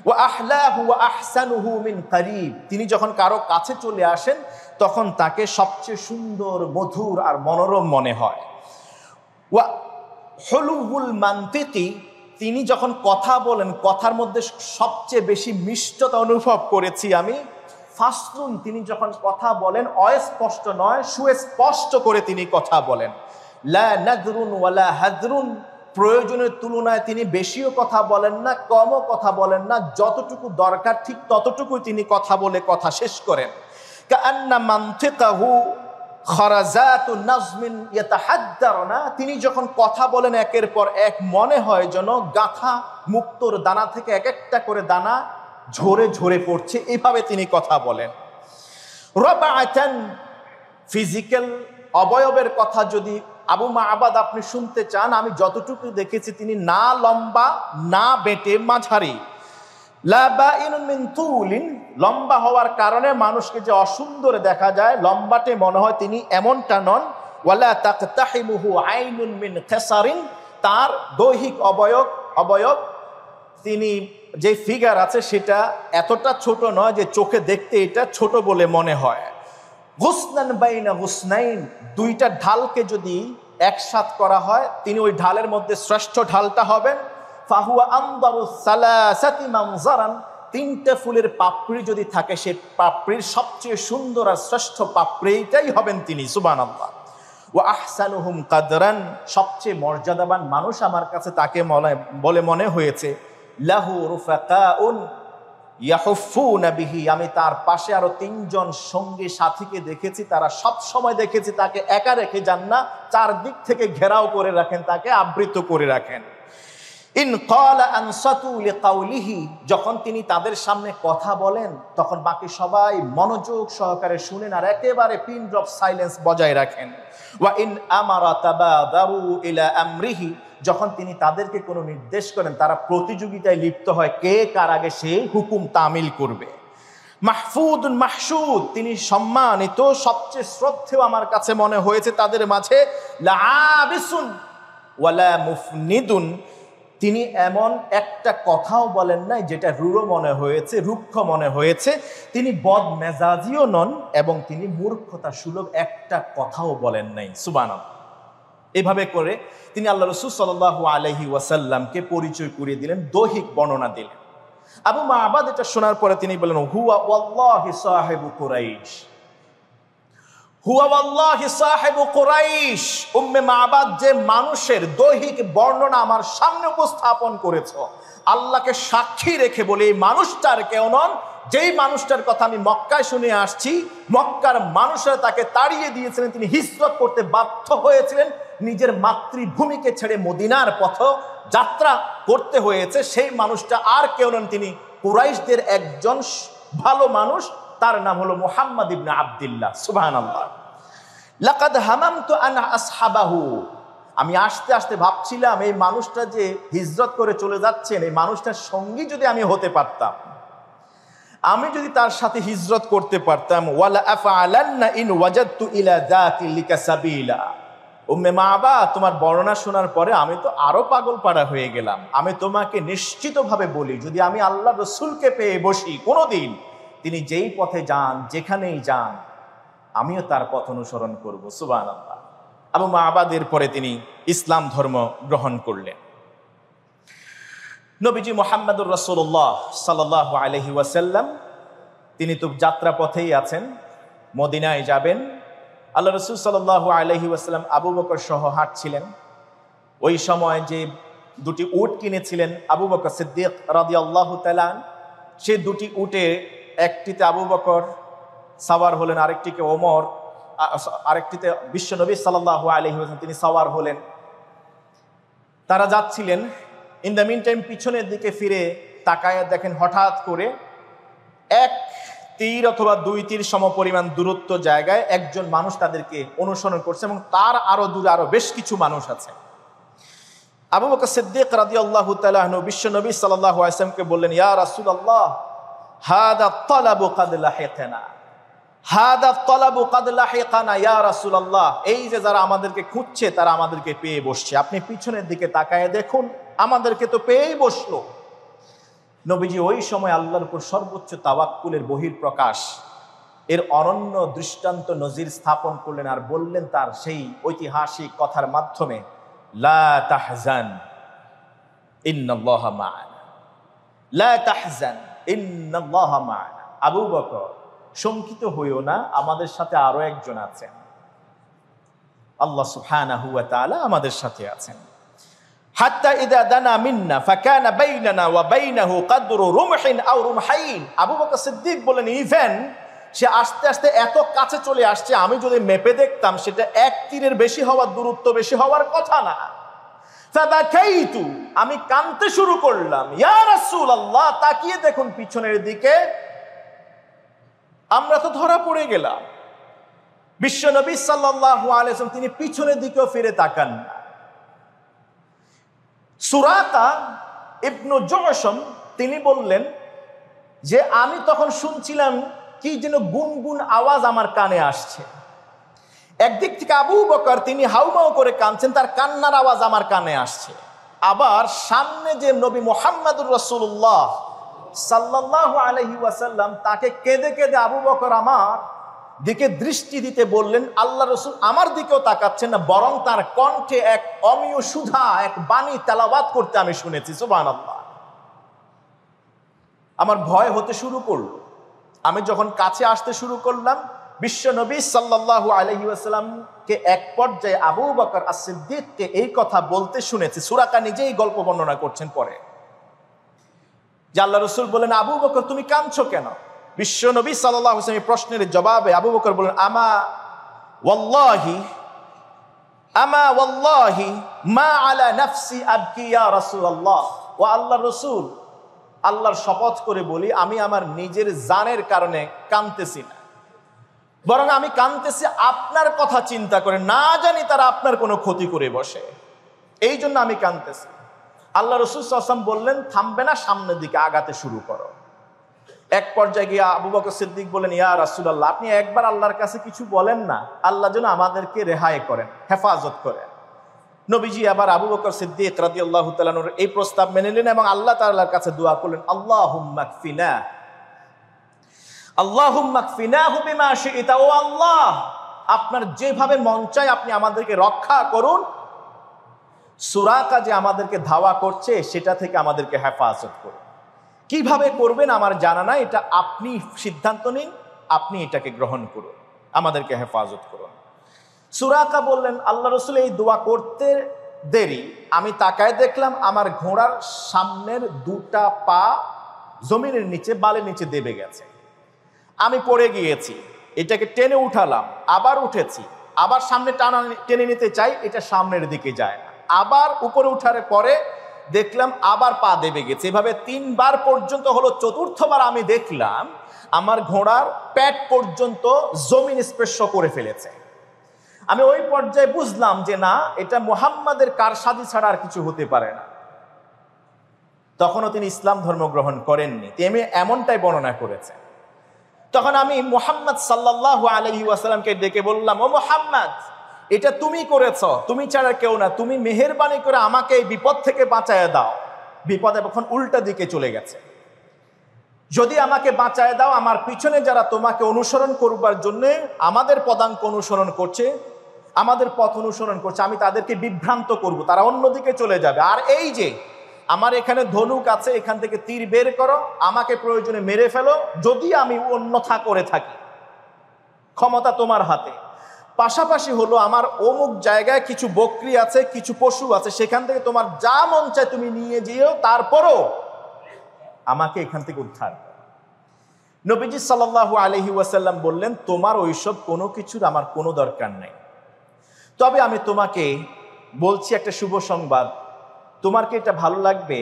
ওয়া আহলাহু ওয়া আহসানুহু মিন করিব, তিনি যখন কারো কাছে চলে আসেন তখন তাকে সবচেয়ে সুন্দর, মধুর আর মনোরম মনে হয়। ওয়া হুলুহুল মানতিকি, তিনি যখন কথা বলেন কথার মধ্যে সবচেয়ে বেশি মিষ্টতা অনুভব করেছি আমি। ফাসলুন, তিনি যখন কথা বলেন অস্পষ্ট নয়, সুস্পষ্ট করে তিনি কথা বলেন। লা নাদরুন ওয়ালা হাদরুন, প্রয়োজনের তুলনায় তিনি বেশিও কথা বলেন না, কমও কথা বলেন না, যতটুকু দরকার ঠিক ততটুকুই তিনি কথা বলে কথা শেষ করেন। কাআন্না মানতিকাহু খারাজাতুন নাজমিন ইয়াতাহাদ্দারনা, তিনি যখন কথা বলেন একের পর এক মনে হয় যেন গাথা মুক্তোর দানা থেকে এক একটা করে দানা ঝরে ঝরে পড়ছে, এইভাবে তিনি কথা বলেন। রাবাআতান, ফিজিক্যাল অবয়বের কথা যদি আবু মা'বাদ আপনি শুনতে চান, আমি যতটুকু দেখেছি তিনি না লম্বা না বেটে, মাঝারি। লা বাইনুন মিন তুলিন, লম্বা হওয়ার কারণে মানুষকে যে অসুন্দর দেখা যায়, লম্বাটে মনে হয় তিনি এমনটা নন। ওয়ালা তাকতাহিমুহু আইনুন মিন খিসারিন, তার দৈহিক অবয়ব তিনি যে ফিগার আছে সেটা এতটা ছোট নয় যে চোখে দেখতে এটা ছোট বলে মনে হয়। গুসনান বাইনা গুসনাইন, দুইটা ঢালকে যদি একসাথ করা হয় তিনি ওই ঢালের মধ্যে শ্রেষ্ঠ ঢালটা হবেন। ফাহুয়া আনদারু সালাসাতি মানজারান, তিনটে ফুলের পাপড়ি যদি থাকে সে পাপড়ির সবচেয়ে সুন্দর আর শ্রেষ্ঠ পাপড়িটাই হবেন তিনি। সুবহানাল্লাহ। ওয়া আহসানুহুম কাদরান, সবচেয়ে মর্যাদাবান মানুষ আমার কাছে তাকে বলে মনে হয়েছে। লাহু রুফাকাউন ইয়াহুফুনা বিহি, আমি তার পাশে আরো তিনজন সঙ্গী সাথীকে দেখেছি, তারা সব সময় দেখেছি তাকে একা রেখে যান না, চারদিক থেকে ঘেরাও করে রাখেন, তাকে আবৃত করে রাখেন। ইন ক্বালা আনসাতু লিকাউলিহি, যখন তিনি তাদের সামনে কথা বলেন তখন বাকি সবাই মনোযোগ সহকারে শুনেন আর একেবারে পিন ড্রপ সাইলেন্স বজায় রাখেন। ওয়া ইন আমারা তাবাদারু ইলা আমরিহি, যখন তিনি তাদেরকে কোনো নির্দেশ করেন তারা প্রতিযোগিতায় লিপ্ত হয় কে কার আগে সে হুকুম তামিল করবে। মাহফুদুন মাহসুদ, তিনি সম্মানিত, সবচেয়ে শ্রদ্ধেয় আমার কাছে মনে হয়েছে তাদের মাঝে। লাআবিসুন ওয়ালা মুফনিদুন, তিনি এমন একটা কথাও বলেন নাই যেটা রূঢ় মনে হয়েছে, রুক্ষ মনে হয়েছে। তিনি বদমেজাজিও নন এবং তিনি মূর্খতা সুলভ একটা কথাও বলেন নাই। সুবহানাল্লাহ। এভাবে করে তিনি আল্লাহ রাসূল সাল্লাল্লাহু আলাইহি ওয়াসাল্লামকে পরিচয় করিয়ে দিলেন, দৈহিক বর্ণনা দিলেন। আবু মা'বাদ এটা শোনার পরে তিনি বলেন, হুয়া ওয়াল্লাহি সাহিবু কুরাইশ, হুয়া ওয়াল্লাহি সাহিবু কুরাইশ। উম্মে মা'বাদ যে মানুষের দৈহিক বর্ণনা আমার সামনে উপস্থাপন করেছো, আল্লাহকে সাক্ষী রেখে বলে এই মানুষটার কেউ নন, যেই মানুষটার কথা আমি মক্কায় শুনে আসছি, মক্কার মানুষরা তাকে তাড়িয়ে দিয়েছিলেন, তিনি হিজরত করতে বাধ্য হয়েছিলেন, নিজের মাতৃভূমিকে ছেড়ে মদিনার পথ যাত্রা করতে হয়েছে, সেই মানুষটা আর কেউ নন, তিনি কুরাইশদের একজন ভালো মানুষ, তার নাম হলো মুহাম্মদ ইবনে আব্দুল্লাহ। সুবহানাল্লাহ। লাকাদ হামামতু আন আসহাবাহু, আমি আস্তে আস্তে ভাবছিলাম এই মানুষটা যে হিজরত করে চলে যাচ্ছেন, এই মানুষটার সঙ্গী যদি আমি হতে পারতাম, আমি যদি তার সাথে হিজরত করতে পারতাম। ওয়ালা আফআলান্না ইন ওয়াজাদতু ইলা যাতিলিকা সাবিলা। উম্মে মা'বাদ, তোমার বর্ণনা শোনার পরে আমি তো আরো পাগল পাড়া হয়ে গেলাম। আমি তোমাকে নিশ্চিতভাবে বলি, যদি আমি আল্লাহ রাসূলকে পেয়ে বসি কোনোদিন, তিনি যেই পথে যান, যেখানেই যান, আমিও তার পথ অনুসরণ করব। সুবহানাল্লাহ। আবু মা'বাদের পরে তিনি ইসলাম ধর্ম গ্রহণ করলেন। নবীজি মুহাম্মদুর রাসূলুল্লাহ সাল্লাল্লাহু আলাইহি ওয়াসাল্লাম তিনি তো যাত্রা পথেই আছেন, মদিনায় যাবেন। আল্লাহ রাসূল সাল্লাল্লাহু আলাইহি ওয়াসাল্লাম আবু বকর সহ হাঁটছিলেন। ওই সময় যে দুটি উট কিনেছিলেন আবু বকর সিদ্দিক রাদিয়াল্লাহু তাআলা, সেই দুটি উটে একটিতে আবু বকর সাওয়ার হলেন, আরেকটিকে ওমর, আরেকটিতে বিশ্বনবী সাল্লাল্লাহু আলাইহি ওয়াসাল্লাম তিনি সাওয়ার হলেন। তারা যাচ্ছিলেন। ইন দ্য মিন টাইম পিছনের দিকে ফিরে তাকায় দেখেন হঠাৎ করে এক তীর অথবা 2 তীর সমপরিমাণ দূরত্ব জায়গায় একজন মানুষ তাদেরকে অনুসরণ করছে এবং তার আরো দূরে আরো বেশ কিছু মানুষ আছে। আবু বকর সিদ্দিক রাদিয়াল্লাহু তাআলা আনহু বিশ্ব নবী সাল্লাল্লাহু আলাইহি ওয়াসাল্লামকে বললেন, ইয়া রাসূলুল্লাহ, হাদা তালাবু কাদ লাহিকানা, হাদা তালাবু কাদ লাহিকানা ইয়া রাসূলুল্লাহ। এই যে যারা আমাদেরকে খুঁজছে তারা আমাদেরকে পেয়ে বসছে, আপনি পিছনের দিকে তাকায় দেখুন, আমাদেরকে তো পেয়েই বসলো। নবীজি ওই সময় আল্লাহর উপর সর্বোচ্চ তাওয়াক্কুলের বহিঃপ্রকাশ, এর অনন্য দৃষ্টান্ত নজির স্থাপন করলেন আর বললেন তার সেই ঐতিহাসিক কথার মাধ্যমে, লা তাহজান ইন্নাল্লাহা মা'ানা, লা তাহজান ইন্নাল্লাহা মা'ানা। আবু বকর, শঙ্কিত হইও না, আমাদের সাথে আরো একজন আছেন, আল্লাহ সুবহানাহু ওয়া তাআলা আমাদের সাথে আছেন। হাত্তা ইদা দানা মিন্না ফাকানা বাইনানা ওয়া বাইনাহু কদরু রুমহিন আও রুমহাইন। আবু বকর সিদ্দিক বলেন, ইভেন সে আস্তে আস্তে এত কাছে চলে আসছে, আমি যদি মেপে দেখতাম সেটা 1 তীরের বেশি হওয়ার দূরত্ব বেশি হওয়ার কথা না। ফাবাকাইতু, আমি কাঁদতে শুরু করলাম। ইয়া রাসূলুল্লাহ, তাকিয়ে দেখুন পিছনের দিকে, আমরা তো ধরা পড়ে গেলাম। বিশ্ব নবী সাল্লাল্লাহু আলাইহি ওয়াসাল্লাম তিনি পিছনের দিকেও ফিরে তাকান না। সুরাকা ইবনু জুশম তিনি বললেন যে আমি তখন শুনছিলাম কি যেন গুনগুন আওয়াজ আমার কানে আসছে। একদিক থেকে আবু বকর তিনি হাউমাউ করে কাঁদছেন, তার কান্নার আওয়াজ আমার কানে আসছে। আবার সামনে যে নবী মুহাম্মদুর রাসূলুল্লাহ সাল্লাল্লাহু আলাইহি ওয়াসাল্লাম, তাকে কেঁদে কেঁদে আবু বকর আমার দিকে দৃষ্টি দিতে বললেন। আল্লাহ রসুল আমার দিকেও তাকাচ্ছেন না, বরং তার কণ্ঠে এক অমীয় সুধা, এক বাণী তেলাওয়াত করতে আমি শুনেছি। সুবহানাল্লাহ। আমার ভয় হতে শুরু করলো। আমি যখন কাছে আসতে শুরু করলাম, বিশ্ব নবী সাল্লাল্লাহু আলাইহি ওয়াসাল্লামকে এক পর্যায়ে আবু বকর as-সিদ্দিককে এই কথা বলতে শুনেছি। সুরাকা নিজেই গল্প বর্ণনা করছেন পরে, যে আল্লাহ রসুল বলেন, আবু বকর তুমি কাঁদছো কেন? বিশ্ব নবী সাল্লাল্লাহু আলাইহি ওয়াসাল্লাম প্রশ্নের জবাবে আবু বকর বলেন, আমা ওয়াল্লাহি মা আলা নাফসি আবকি ইয়া রাসূলুল্লাহ। ও আল্লাহর রাসূল, আল্লাহর শপথ করে বলি, আমি আমার নিজের জানের কারণে কাঁদতেছি না, বরং আমি কাঁদতেছি আপনার কথা চিন্তা করে, না জানি তারা আপনার কোনো ক্ষতি করে বসে, এই জন্য আমি কাঁদতেছি। আল্লাহ রাসূল সাল্লাল্লাহু আলাইহি ওয়াসাল্লাম বললেন, থামবে না, সামনের দিকে আগাতে শুরু করো। এক পর্যায়ে গিয়ে আবু বকর সিদ্দিক বলেন, ইয়া রাসূলুল্লাহ, আপনি একবার আল্লাহর কাছে কিছু বলেন না, আল্লাহ যেন আমাদেরকে রেহাই করেন, হেফাজত করেন। নবীজি আবার আবু বকর সিদ্দিক রাদিয়াল্লাহু তাআলা আনহুর এই প্রস্তাব মেনে নিলেন এবং আল্লাহ তাআলার কাছে দোয়া করলেন, আল্লাহুম্মা কফিনা, আল্লাহুম্মা কফিনাহু বিমা শি'তা। ও আল্লাহ, আপনার যেভাবে মন চায় আপনি আমাদেরকে রক্ষা করুন, সুরাকা যে আমাদেরকে ধাওয়া করছে সেটা থেকে আমাদেরকে হেফাজত করুন। কিভাবে করবেন আমার জানা নাই, এটা আপনি সিদ্ধান্ত নিন, আপনি এটাকে গ্রহণ করুন, আমাদেরকে হেফাজত করুন। সুরাকা বললেন, আল্লাহ রসুল এই দোয়া করতে দেরি, আমি তাকায় দেখলাম আমার ঘোড়ার সামনের 2টা পা জমিনের নিচে, বালির নিচে দেবে গেছে। আমি পড়ে গিয়েছি, এটাকে টেনে উঠালাম, আবার উঠেছি, আবার সামনে টেনে নিতে চাই, এটা সামনের দিকে যায় না, আবার উপরে উঠার পরে দেখলাম আবার পা দেবে গেছে। এভাবে 3 বার পর্যন্ত হলো। 4র্থবার আমি দেখলাম আমার ঘোড়ার পেট পর্যন্ত জমিন স্পর্শ করে ফেলেছে। আমি ওই পর্যায়ে বুঝলাম যে না, এটা মুহাম্মাদের কারসাজি ছাড়া আর কিছু হতে পারে না। তখনও তিনি ইসলাম ধর্ম গ্রহণ করেননি, তিনি এমনটাই বর্ণনা করেছে। তখন আমি মুহাম্মদ সাল্লাল্লাহু আলাইহি ওয়াসাল্লামকে ডেকে বললাম, ও মুহাম্মদ, এটা তুমি করেছো, তুমি ছাড়া কেউ না, তুমি মেহেরবানি করে আমাকে এই বিপদ থেকে বাঁচায় দাও। বিপদ এখন উল্টা দিকে চলে গেছে, যদি আমাকে বাঁচায় দাও, আমার পিছনে যারা তোমাকে অনুসরণ করবার জন্য আমাদের পদাঙ্ক অনুসরণ করছে, আমাদের পথ অনুসরণ করছে, আমি তাদেরকে বিভ্রান্ত করব, তারা অন্যদিকে চলে যাবে। আর এই যে আমার এখানে ধনুক আছে, এখান থেকে তীর বের করো, আমাকে প্রয়োজনে মেরে ফেলো, যদি আমি অন্যথা করে থাকি, ক্ষমতা তোমার হাতে। পাশাপাশি হলো আমার অমুক জায়গায় কিছু বকরি আছে, কিছু পশু আছে, সেখান থেকে তোমার যা মন চায় তুমি নিয়ে যেও, তারপরও আমাকে এখান থেকে উদ্ধার। নবীজি সাল্লাল্লাহু আলাইহি ওয়াসাল্লাম বললেন, তোমার ওইসব কোনো কিছুর আমার কোনো দরকার নাই, তবে আমি তোমাকে বলছি একটা শুভ সংবাদ, তোমার কি এটা ভালো লাগবে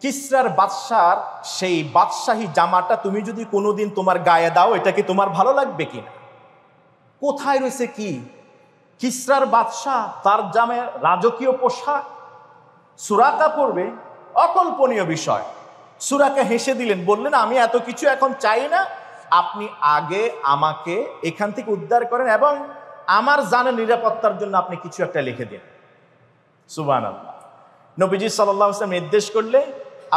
কিসরার বাদশার সেই বাদশাহী জামাটা তুমি যদি কোনোদিন তোমার গায়ে দাও, এটা কি তোমার ভালো লাগবে কিনা? কোথায় রয়েছে কি কিসরার বাদশাহ, তার জামে রাজকীয় পোশাক, সুরাকা পড়বে? অকল্পনীয় বিষয়। সুরাকা হেসে দিলেন, বললেন আমি এত কিছু এখন চাই না, আপনি আগে আমাকে এখান থেকে উদ্ধার করেন এবং আমার জানের নিরাপত্তার জন্য আপনি কিছু একটা লিখে দিন। সুবহানাল্লাহ। নবীজি সাল্লাল্লাহু আলাইহি ওয়াসাল্লাম নির্দেশ করলে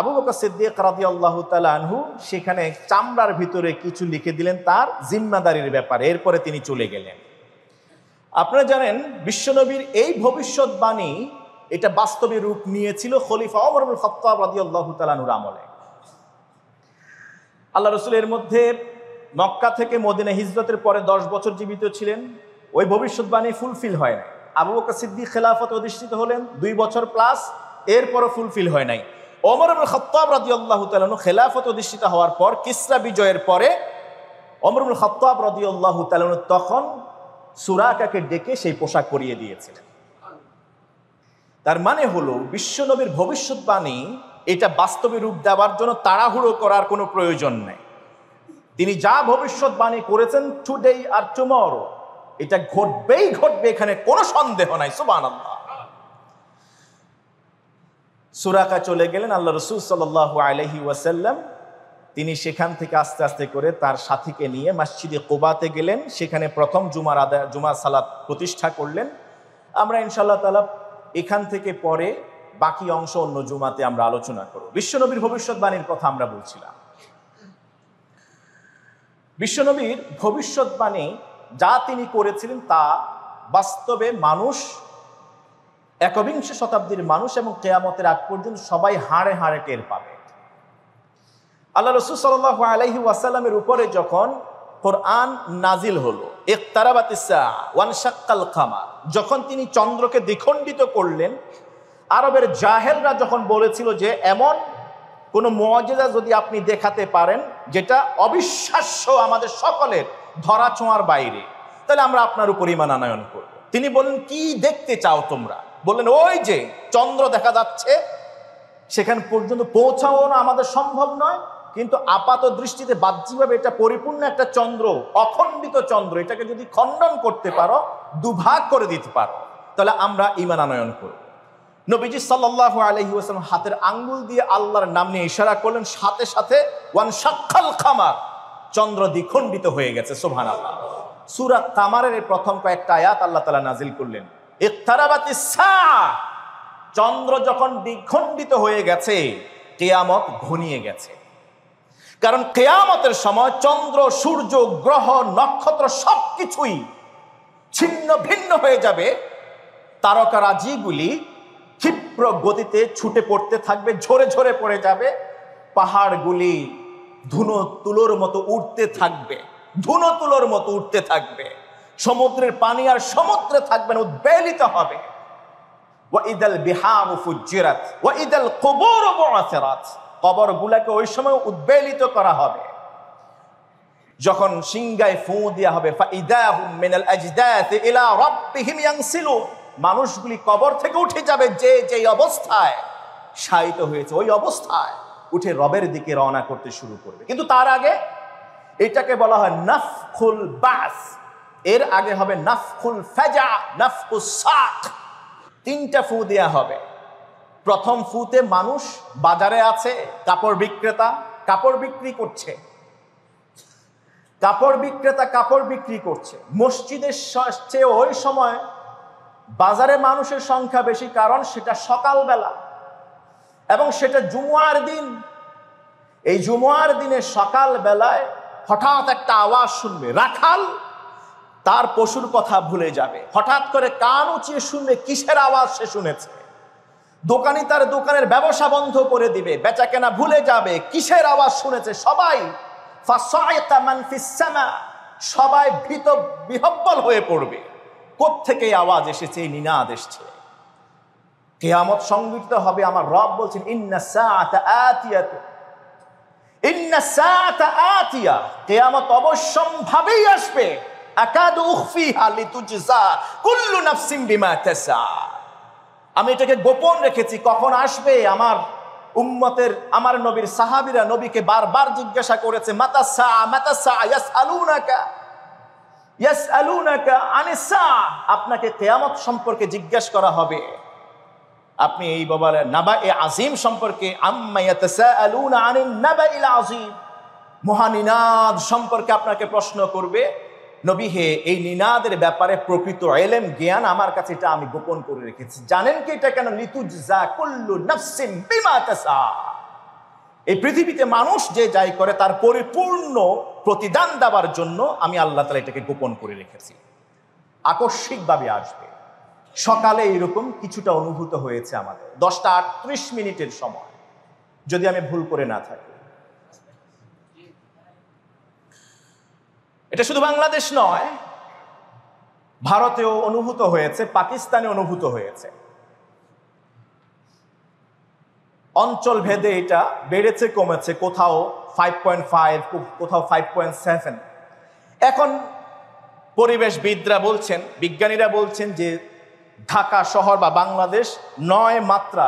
আবু বকর সিদ্দিক রাদিয়াল্লাহু তাআলা আনহু সেখানে চামড়ার ভিতরে কিছু লিখে দিলেন তার জিম্মাদারির ব্যাপারে। এরপরে তিনি চলে গেলেন। আপনারা জানেন বিশ্বনবীর এই ভবিষ্যৎবাণী এটা বাস্তবে রূপ নিয়েছিল খলিফা ওমর ইবনে খাত্তাব রাদিয়াল্লাহু তাআলা আনহুর আমলে। আল্লাহ রাসূল এর মধ্যে মক্কা থেকে মদিনা হিজরতের পরে 10 বছর জীবিত ছিলেন। ওই ভবিষ্যৎবাণী ফুলফিল হয় নাই। আবু বকর সিদ্দিক খেলাফত অধিষ্ঠিত হলেন 2 বছর প্লাস, এরপরও ফুলফিল হয় নাই। ওমর ইবনে খাত্তাব রাদিয়াল্লাহু তাআলা আনহু খেলাফত অধিষ্ঠিত হওয়ার পর কিসরা বিজয়ের পরে ওমর ইবনে খাত্তাব রাদিয়াল্লাহু তাআলা আনহু তখন সুরাকাকে ডেকে সেই পোশাক পরিয়ে দিয়েছিলেন। তার মানে হলো বিশ্বনবীর ভবিষ্যৎবাণী এটা বাস্তবে রূপ দেওয়ার জন্য তাড়াহুড়ো করার কোনো প্রয়োজন নেই। তিনি যা ভবিষ্যৎবাণী করেছেন টুডে আর টুমরো, এটা ঘটবেই ঘটবে, এখানে কোনো সন্দেহ নাই। সুবহানাল্লাহ। সুরাকা চলে গেলেন। আল্লাহ রাসূল সাল্লাল্লাহু আলাইহি ওয়াসাল্লাম তিনি সেখান থেকে আস্তে আস্তে করে তার সাথীকে নিয়ে মসজিদে কুবাতে গেলেন। সেখানে প্রথম জুমা সালাত প্রতিষ্ঠা করলেন। আমরা ইনশাআল্লাহ তাআলা এখান থেকে পরে বাকি অংশ অন্য জুমাতে আমরা আলোচনা করব। বিশ্বনবীর ভবিষ্যৎবাণীর কথা আমরা বলছিলাম। বিশ্বনবীর ভবিষ্যৎবাণী যা তিনি করেছিলেন তা বাস্তবে মানুষ, একবিংশ শতাব্দীর মানুষ এবং কিয়ামতের আগ পর্যন্ত সবাই হাড়ে হাড়ে টের পাবে। আল্লাহ রাসূল সাল্লাল্লাহু আলাইহি ওয়াসাল্লামের উপরে যখন কোরআন নাজিল হলো, ইকতারাবাতিস সাআ ওয়ানশাক্কাল কামার, যখন তিনি চন্দ্রকে দ্বিখণ্ডিত করলেন, আরবের জাহেলরা যখন বলেছিল যে এমন কোন মুআজিজা যদি আপনি দেখাতে পারেন যেটা অবিশ্বাস্য, আমাদের সকলের ধরা ছোঁয়ার বাইরে, তাহলে আমরা আপনার উপর ঈমান আনয়ন করব। তিনি বললেন কি দেখতে চাও তোমরা? বললেন ওই যে চন্দ্র দেখা যাচ্ছে, সেখান পর্যন্ত পৌঁছাও না আমাদের সম্ভব নয়, কিন্তু আপাত দৃষ্টিতে বাহ্যিকভাবে এটা পরিপূর্ণ একটা চন্দ্র, অখণ্ডিত চন্দ্র, এটাকে যদি খণ্ডন করতে পারো, দুভাগ করে দিতে পারো, তাহলে আমরা ঈমান আনয়ন করব। নবীজি সাল্লাল্লাহু আলাইহি ওয়াসাল্লাম হাতের আঙ্গুল দিয়ে আল্লাহর নাম নিয়ে ইশারা করলেন, সাথে সাথে ওয়ানশাক্কাল কামার, চন্দ্র দ্বিখণ্ডিত হয়ে গেছে। সুবহানাল্লাহ। সূরা কামারের প্রথম কয়েকটা আয়াত আল্লাহ তাআলা নাজিল করলেন। ইকতারাবাতিস সাআ, চন্দ্র যখন দ্বিখণ্ডিত হয়ে গেছে, কিয়ামত ঘনিয়ে গেছে। কারণ কিয়ামতের সময় চন্দ্র, সূর্য, গ্রহ, নক্ষত্র সবকিছুই ছিন্ন ভিন্ন হয়ে যাবে। তারকারাজিগুলি ক্ষিপ্র গতিতে ছুটে পড়তে থাকবে, ঝরে ঝরে পড়ে যাবে। পাহাড়গুলি ধুনো তুলোর মতো উঠতে থাকবে, ধুনো তুলোর মতো উঠতে থাকবে। সমুদ্রের পানি আর সমুদ্রে থাকবে না, উদ্বেলিত হবে। ওয়াইদাল বিহারু ফুজ্জিরাত ওয়াইদাল কুবুরু বু'থিরাত, কবরগুলোকে ওই সময় উদ্বেলিত করা হবে। যখন সিংহায় ফু দেয়া হবে, ফাইদাহুম মিনাল আজদাতি ইলা রাব্বিহিম ইয়ানসিলুন, মানুষগুলি কবর থেকে উঠে যাবে যে যেই অবস্থায় শায়িত হয়েছে, ওই অবস্থায় উঠে রবের দিকে রওনা করতে শুরু করবে। কিন্তু তার আগে এটাকে বলা হয় নাফখুল বাস, এর আগে হবে নাফখুল ফাজা, নাফখুস সাক। 3টা ফু দেয়া হবে। প্রথম ফুতে মানুষ বাজারে আছে, কাপড় বিক্রেতা কাপড় বিক্রি করছে, কাপড় বিক্রেতা কাপড় বিক্রি করছে। মসজিদের চেয়ে ওই সময় বাজারে মানুষের সংখ্যা বেশি, কারণ সেটা সকালবেলা এবং সেটা জুমুয়ার দিন। এই জুমুয়ার দিনে সকাল বেলায় হঠাৎ একটা আওয়াজ শুনবে, রাখাল তার পশুর কথা ভুলে যাবে, হঠাৎ করে কান উঁচিয়ে শুনবে কিসের আওয়াজ সে শুনেছে। দোকানি তার দোকানের ব্যবসা বন্ধ করে দিবে, বেচা কেনা ভুলে যাবে, কিসের আওয়াজ শুনেছে। সবাই ফাসাইতা মান ফিস সামা, সবাই ভীত বিহ্বল হয়ে পড়বে। কোত্থেকে আওয়াজ এসেছে, এই নিনাদ এসেছে। কিয়ামত সংঘটিত হবে। আমার রব বলছেন ইন্নাস সাআতা আতিয়াতু, ইন্নাস সাআতা আতিয়া, কিয়ামত অবশ্যম্ভাবেই আসবে। আকাদু উখফিহা লিতুজজা কুল্লু নাফসিন বিমা তাসা, আমি এটাকে গোপন রেখেছি, কখন আসবে আমার উম্মতের আমার নবীর সাহাবীরা নবীকে বারবার জিজ্ঞাসা করেছে মাতা সাআ মাতা সাআ ইয়াসআলুনাকা আনিস সাআ, আপনাকে কিয়ামত সম্পর্কে জিজ্ঞাসা করা হবে। আপনি এই বাবার নাবায়ে আযীম সম্পর্কে আম্মা ইয়াতাসাআলুনা আনিন নাবাইল আযীম, মহানিনাদ সম্পর্কে আপনাকে প্রশ্ন করবে। নবী হে, এই নিনাদের ব্যাপারে প্রকৃত ইলম জ্ঞান আমার কাছে, এটা আমি গোপন করে রেখেছি। জানেন কি এটা কেন? লিতুজা কুল্লু নাফসিন বিমা তাসা, এই পৃথিবীতে মানুষ যে যাই করে তার পরিপূর্ণ প্রতিদান দেওয়ার জন্য আমি আল্লাহ তাআলা এটাকে গোপন করে রেখেছি। আকস্মিকভাবে আসবে। সকালে এরকম কিছুটা অনুভূত হয়েছে আমাদের 10:38 সময়, যদি আমি ভুল করে না থাকি। এটা শুধু বাংলাদেশ নয়, ভারতেও অনুভূত হয়েছে, পাকিস্তানে অনুভূত হয়েছে। অঞ্চল ভেদে এটা বেড়েছে কমেছে, কোথাও 5.5, কোথাও 5.7। এখন পরিবেশবিদরা বলছেন, বিজ্ঞানীরা বলছেন যে ঢাকা শহর বা বাংলাদেশ 9 মাত্রা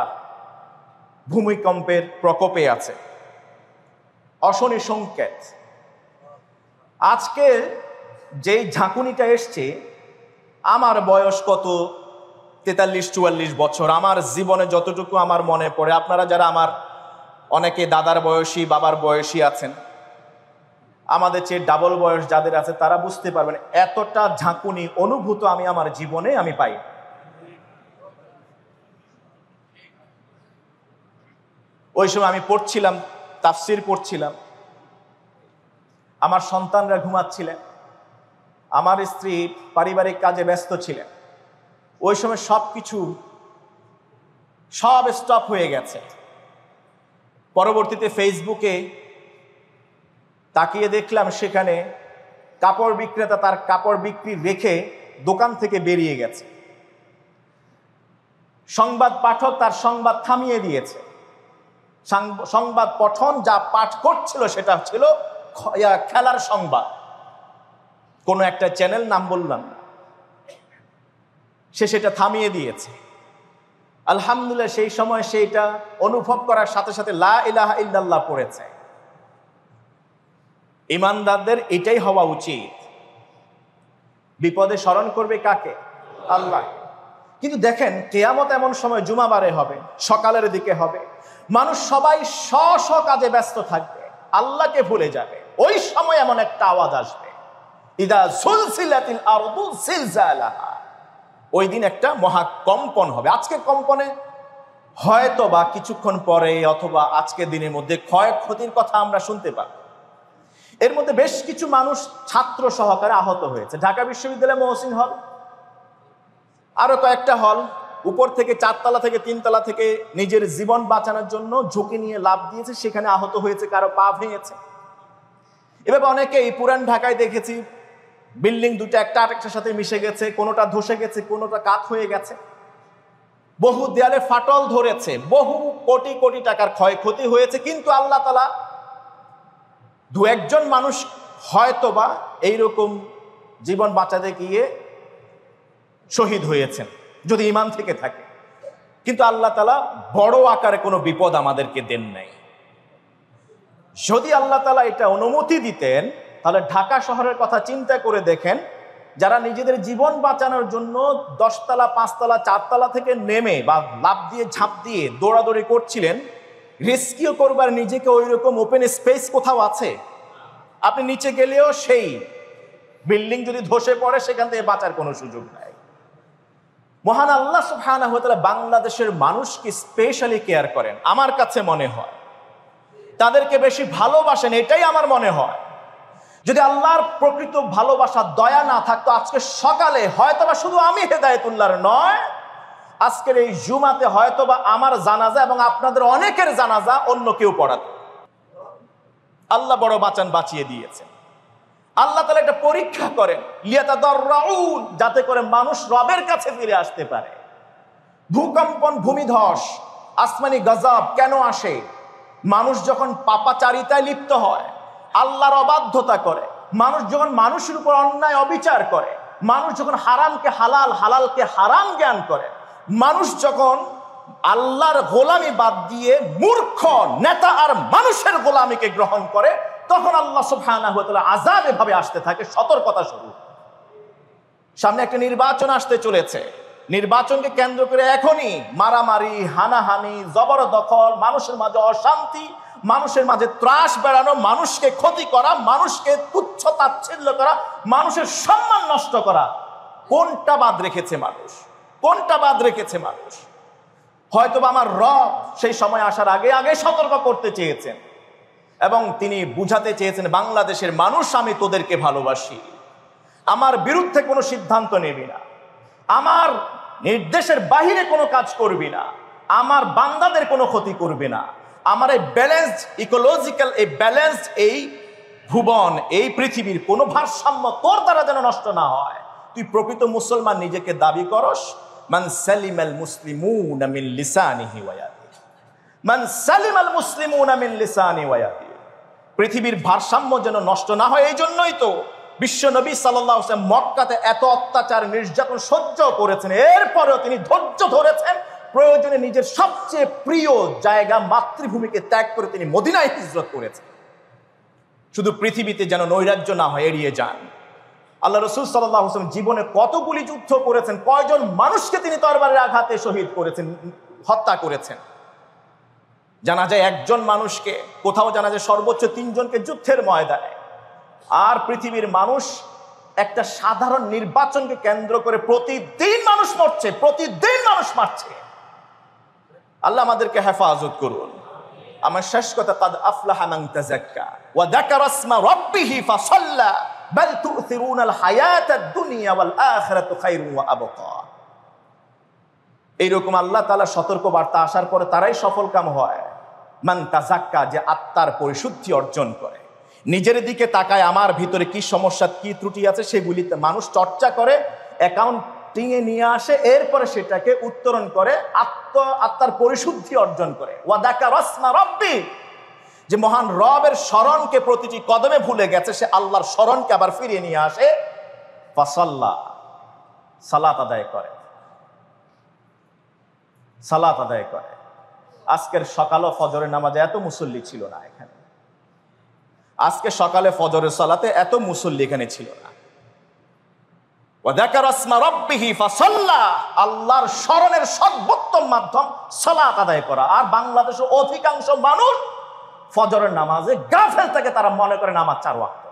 ভূমিকম্পের প্রকোপে আছে, অশনি সংকেত। আজকে যেই ঝাঁকুনিটা এসছে, আমার বয়স কত 43-44 বছর, আমার জীবনে যতটুকু আমার মনে পড়ে, আপনারা যারা আমার অনেকে দাদার বয়সী বাবার বয়সী আছেন, আমাদের চেয়ে ডাবল বয়স যাদের আছে তারা বুঝতে পারবেন এতটা ঝাঁকুনি অনুভূত আমি আমার জীবনে আমি পাই। ওই সময় আমি পড়ছিলাম, তাফসির পড়ছিলাম, আমার সন্তানরা ঘুমাচ্ছিলেন, আমার স্ত্রী পারিবারিক কাজে ব্যস্ত ছিলেন। ওই সময় সব স্টপ হয়ে গেছে। পরবর্তীতে ফেসবুকে তাকিয়ে দেখলাম সেখানে কাপড় বিক্রেতা তার কাপড় বিক্রি রেখে দোকান থেকে বেরিয়ে গেছে। সংবাদ পাঠক তার সংবাদ থামিয়ে দিয়েছে। সংবাদ পঠন যা পাঠ করছিল সেটা ছিল খেলার সংবাদ, কোনো একটা চ্যানেল, নাম বললাম না, সে সেটা থামিয়ে দিয়েছে। আলহামদুলিল্লাহ সেই সময় সেইটা অনুভব করার সাথে সাথে লা ইলাহা ইল্লাল্লাহ পড়েছে। ঈমানদারদের এটাই হওয়া উচিত। বিপদে স্মরণ করবে কাকে? আল্লাহ। কিন্তু দেখেন কিয়ামত এমন সময় জুমাবারে হবে, সকালের দিকে হবে, মানুষ সবাই স্ব কাজে ব্যস্ত থাকবে, আল্লাহকে ভুলে যাবে। ওই সময় এমন একটা আওয়াজ আসবে, ইদা সুলসিলাতিল আরদু সিলজালাহা, ওই দিন একটা মহাকম্পন হবে। আজকে কম্পনে হয়তো বা কিছুক্ষণ পরে অথবা আজকের দিনের মধ্যে ক্ষয়ক্ষতির কথা আমরা শুনতে পাবো। এর মধ্যে বেশ কিছু মানুষ ছাত্র সহকারে আহত হয়েছে। ঢাকা বিশ্ববিদ্যালয় মহসিন হল, আরো কয়েকটা হল উপর থেকে 4 তলা থেকে 3 তলা থেকে নিজের জীবন বাঁচানোর জন্য ঝুঁকি নিয়ে লাফ দিয়েছে, সেখানে আহত হয়েছে, কারো পা ভেঙেছে। এভাবে অনেকেই পুরান ঢাকায় দেখেছি বিল্ডিং দুটো একটা আরেকটার সাথে মিশে গেছে, কোনোটা ধসে গেছে, কোনোটা কাত হয়ে গেছে, বহু দেয়ালে ফাটল ধরেছে, বহু কোটি কোটি টাকার ক্ষয়ক্ষতি হয়েছে। কিন্তু আল্লাহ তাআলা 2-1 মানুষ হয়তোবা এইরকম জীবন বাঁচাতে গিয়ে শহীদ হয়েছেন যদি ঈমান থেকে থাকে। কিন্তু আল্লাহ তাআলা বড় আকারে কোনো বিপদ আমাদেরকে দেন নাই। যদি আল্লাহ তাআলা এটা অনুমতি দিতেন তাহলে ঢাকা শহরের কথা চিন্তা করে দেখেন, যারা নিজেদের জীবন বাঁচানোর জন্য 10 তলা 5 তলা 4 তলা থেকে নেমে বা লাফ দিয়ে ঝাঁপ দিয়ে দৌড়াদৌড়ি করছিলেন, রেস্কিউ করবার নিজেকে ওই রকম ওপেন স্পেস কোথাও আছে? আপনি নিচে গেলেও সেই বিল্ডিং যদি ধসে পড়ে সেখান থেকে বাঁচার কোনো সুযোগ নাই। মহান আল্লাহ সুবহানাহু ওয়া তাআলা বাংলাদেশের মানুষকে স্পেশালি কেয়ার করেন, আমার কাছে মনে হয় তাদেরকে বেশি ভালোবাসেন, এটাই আমার মনে হয়। যদি আল্লাহর প্রকৃত ভালোবাসা দয়া না থাকতো আজকে সকালে হয়তোবা শুধু আমি হেদায়েতুল্লাহর নয়, আজকের এই জুমাতে হয়তোবা আমার জানাজা এবং আপনাদের অনেকের জানাজা অন্য কেউ পড়াতো। আল্লাহ বড় বাঁচিয়ে দিয়েছেন। আল্লাহ তাআলা একটা পরীক্ষা করেন, লিয়াতাদাররাউন, যাতে করে মানুষ রবের কাছে ফিরে আসতে পারে। ভূকম্পন, ভূমিধস, আসমানি গজব কেন আসে? মানুষ যখন পাপাচারিতায় লিপ্ত হয়, আল্লাহর অবাধ্যতা করে, মানুষ যখন মানুষের উপর অন্যায় অবিচার করে, মানুষ যখন হারামকে হালাল হালালকে হারাম জ্ঞান করে, মানুষ যখন আল্লাহর গোলামি বাদ দিয়ে মূর্খ নেতা আর মানুষের গোলামিকে গ্রহণ করে, তখন আল্লাহ সুবহানাহু ওয়া তাআলা আযাব এভাবে আসতে থাকে। সতর্কতা স্বরূপ সামনে একটা নির্বাচন আসতে চলেছে। নির্বাচনকে কেন্দ্র করে এখনই মারামারি, হানাহানি, জবরদখল, মানুষের মাঝে অশান্তি, মানুষের মাঝে ত্রাস বেড়ানো, মানুষকে ক্ষতি করা, মানুষকে তুচ্ছ তাচ্ছিল্য করা, মানুষের সম্মান নষ্ট করা, কোনটা বাদ রেখেছে মানুষ? কোনটা বাদ রেখেছে মানুষ? হয়তোবা আমার রব সেই সময় আসার আগে আগে সতর্ক করতে চেয়েছেন এবং তিনি বুঝাতে চেয়েছেন, বাংলাদেশের মানুষ, আমি তোদেরকে ভালোবাসি, আমার বিরুদ্ধে কোনো সিদ্ধান্ত নেবি না, আমার নির্দেশের বাহিরে কোনো কাজ করবি না, আমার বান্দাদের কোনো ক্ষতি করবি না, আমার এই ব্যালেন্সড ইকোলজিক্যাল, এই ব্যালেন্সড এই ভুবন, এই পৃথিবীর কোনো ভারসাম্য তোর দ্বারা যেন নষ্ট না হয়। তুই প্রকৃত মুসলমান নিজেকে দাবি করস। মান সালিমাল মুসলিমুনা মিন লিসানিহি ওয়া ইয়াদিহি, মান সালিমাল মুসলিমুনা মিন লিসানিহি ওয়া ইয়াদিহি। পৃথিবীর ভারসাম্য যেন নষ্ট না হয়, এই জন্যই তো বিশ্ব নবী সাল্লাল্লাহু আলাইহি ওয়াসাল্লাম মক্কাতে এত অত্যাচার নির্যাতন সহ্য করেছেন, এরপরেও তিনি ধৈর্য ধরেছেন। প্রয়োজনে নিজের সবচেয়ে প্রিয় জায়গা মাতৃভূমিকে ত্যাগ করে তিনি মদিনায় হিজরত করেছেন, শুধু পৃথিবীতে যেন নৈরাজ্য না হয়, এড়িয়ে যান। আল্লাহ রাসূল সাল্লাল্লাহু আলাইহি ওয়াসাল্লাম জীবনে কতগুলি যুদ্ধ করেছেন, কয়জন মানুষকে তিনি তরবারির আঘাতে শহীদ করেছেন, হত্যা করেছেন। জানা যায় একজন মানুষকে, কোথাও জানা যায় সর্বোচ্চ 3 জনকে যুদ্ধের ময়দানে। আর পৃথিবীর মানুষ একটা সাধারণ নির্বাচনকে কেন্দ্র করে প্রতিদিন মানুষ মরছে, প্রতিদিন মানুষ মারছে। আল্লাহ আমাদেরকে হেফাজত করুন। আমার শেষ কথা, কাদ আফলাহা মান তাযাক্কা ওয়া যাকারা ইসমা রাব্বিহি ফাসাল্লা বাল তু'থিরুনাল হায়াতাদ দুনিয়া ওয়াল আখিরাতু খায়রুন ওয়া আবকা। এইরকম আল্লাহ তাআলা সতর্ক বার্তা আসার পরে তারাই সফলকাম হয়। মান তাযাক্কা, যে আত্মার পরিশুদ্ধি অর্জন করে, নিজের দিকে তাকায়, আমার ভিতরে কি সমস্যা, কি ত্রুটি আছে সেগুলিতে মানুষ চর্চা করে, অ্যাকাউন্টিংয়ে নিয়ে আসে, এরপরে সেটাকে উত্তরণ করে, আত্মার পরিশুদ্ধি অর্জন করে। ওয়া যাকারা ইসমা রাব্বি, যে মহান রবের স্মরণকে প্রতিটি কদমে ভুলে গেছে, সে আল্লাহর স্মরণকে আবার ফিরিয়ে নিয়ে আসে। ফাসাল্লা, সালাত আদায় করে, সালাত আদায় করে। আজকের সকাল ও ফজরের নামাজে এত মুসল্লি ছিল না এখানে, আজকে সকালে ফজরের সালাতে এত মুসল্লি এখানে ছিল না। ওয়া যাকারা ইসমা রাব্বিহি ফাসাল্লা, আল্লাহর স্মরণের সর্বোত্তম মাধ্যম সালাত আদায় করা। আর বাংলাদেশের অধিকাংশ মানুষ ফজরের নামাজে গাফেল থাকে, তারা মনে করে নামাজ 4 ওয়াক্ত।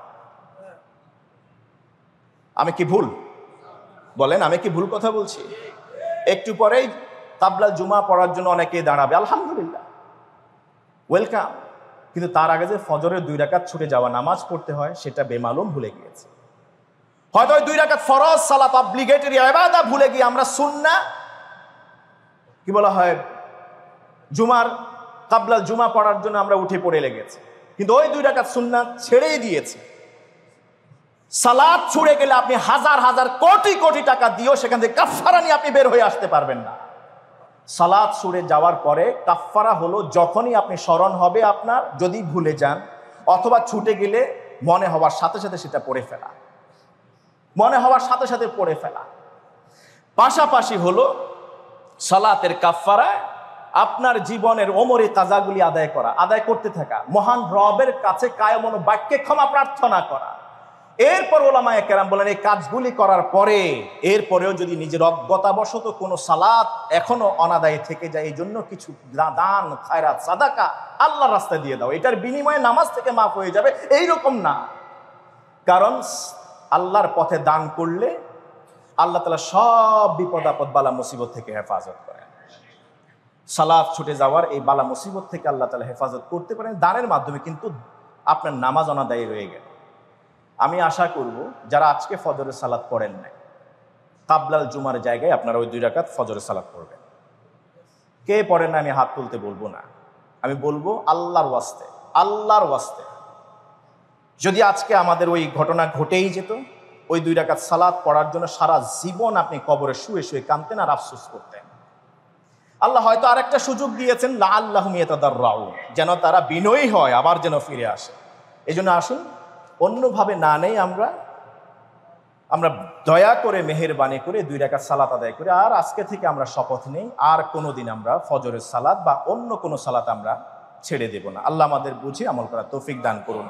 আমি কি ভুল বলেন? আমি কি ভুল কথা বলছি? একটু পরেই তাবলা জুমা পড়ার জন্য অনেকেই দাঁড়াবে, আলহামদুলিল্লাহ, ওয়েলকাম। কিন্তু তার আগে যে ফজরের 2 রাকাত ছুটে যাওয়া নামাজ পড়তে হয়, সেটা বেমালুম ভুলে গিয়েছে। হয়তো 2 রাকাত ফরজ সালাত অব্লিগেটরি ইবাদত ভুলে গিয়ে আমরা সুন্নাহ, কি বলা হয়, জুমার কাবলা জুমা পড়ার জন্য আমরা উঠে পড়ে লেগেছি, কিন্তু ওই 2 রাকাত সুন্নাহ ছেড়েই দিয়েছি। সালাত ছুড়ে গেলে আপনি হাজার হাজার কোটি কোটি টাকা দিয়েও সেখান থেকে কাফফারা নিয়ে আপনি বের হয়ে আসতে পারবেন না। সালাত ছুড়ে যাওয়ার পরে কাফফারা হলো যখনই আপনি স্মরণ হবে আপনার, যদি ভুলে যান অথবা ছুটে গেলে মনে হওয়ার সাথে সাথে সেটা পড়ে ফেলা, মনে হওয়ার সাথে সাথে পড়ে ফেলা। পাশাপাশি হলো সালাতের কাফফারা আপনার জীবনের ওমরি কাজাগুলি আদায় করতে থাকা, মহান রবের কাছে কায়মন বাক্যে ক্ষমা প্রার্থনা করা। এরপর ওলামায়ে কেরাম বলেন, এই কাজগুলি করার পরে এরপরেও যদি নিজের অজ্ঞতাবশত কোনো সালাত এখনো অনাদায় থেকে যায়, এই জন্য কিছু দান, খায়রাত, সাদাকা আল্লাহর রাস্তায় দিয়ে দাও, এটার বিনিময়ে নামাজ থেকে মাফ হয়ে যাবে, এইরকম না। কারণ আল্লাহর পথে দান করলে আল্লাহ তাআলা সব বিপদ আপদ বালা মুসিবত থেকে হেফাজত করেন। সালাত ছুটে যাওয়ার এই বালা মুসিবত থেকে আল্লাহ তাআলা হেফাজত করতে পারেন দানের মাধ্যমে, কিন্তু আপনার নামাজ অনাদায়ী রয়ে গেল। আমি আশা করব যারা আজকে ফজরের সালাত পড়েন নাই, কাবলাল জুমার জায়গায় আপনারা ওই 2 রাকাত ফজরের সালাত পড়বেন। কে পড়েন না আমি হাত তুলতে বলবো না, আমি বলবো আল্লাহর ওয়াস্তে, আল্লাহর ওয়াস্তে যদি আজকে আমাদের ওই ঘটনা ঘটেই যেত, ওই 2 রাকাত সালাত পড়ার জন্য সারা জীবন আপনি কবরে শুয়ে শুয়ে কাঁদতেন আর আফসোস করতেন। আল্লাহ হয়তো আরেকটা সুযোগ দিয়েছেন, লাআল্লাহুম ইয়াতাদাররাউন, যেন তারা বিনয়ী হয়, আবার যেন ফিরে আসে। এই জন্য আসুন অন্যভাবে না নেই আমরা, আমরা দয়া করে মেহেরবানি করে 2 রাকাত সালাত আদায় করি। আর আজকে থেকে আমরা শপথ নেই আর কোনোদিন আমরা ফজরের সালাত বা অন্য কোনো সালাত আমরা ছেড়ে দেব না। আল্লাহ আমাদের বুঝে আমল করার তৌফিক দান করুন।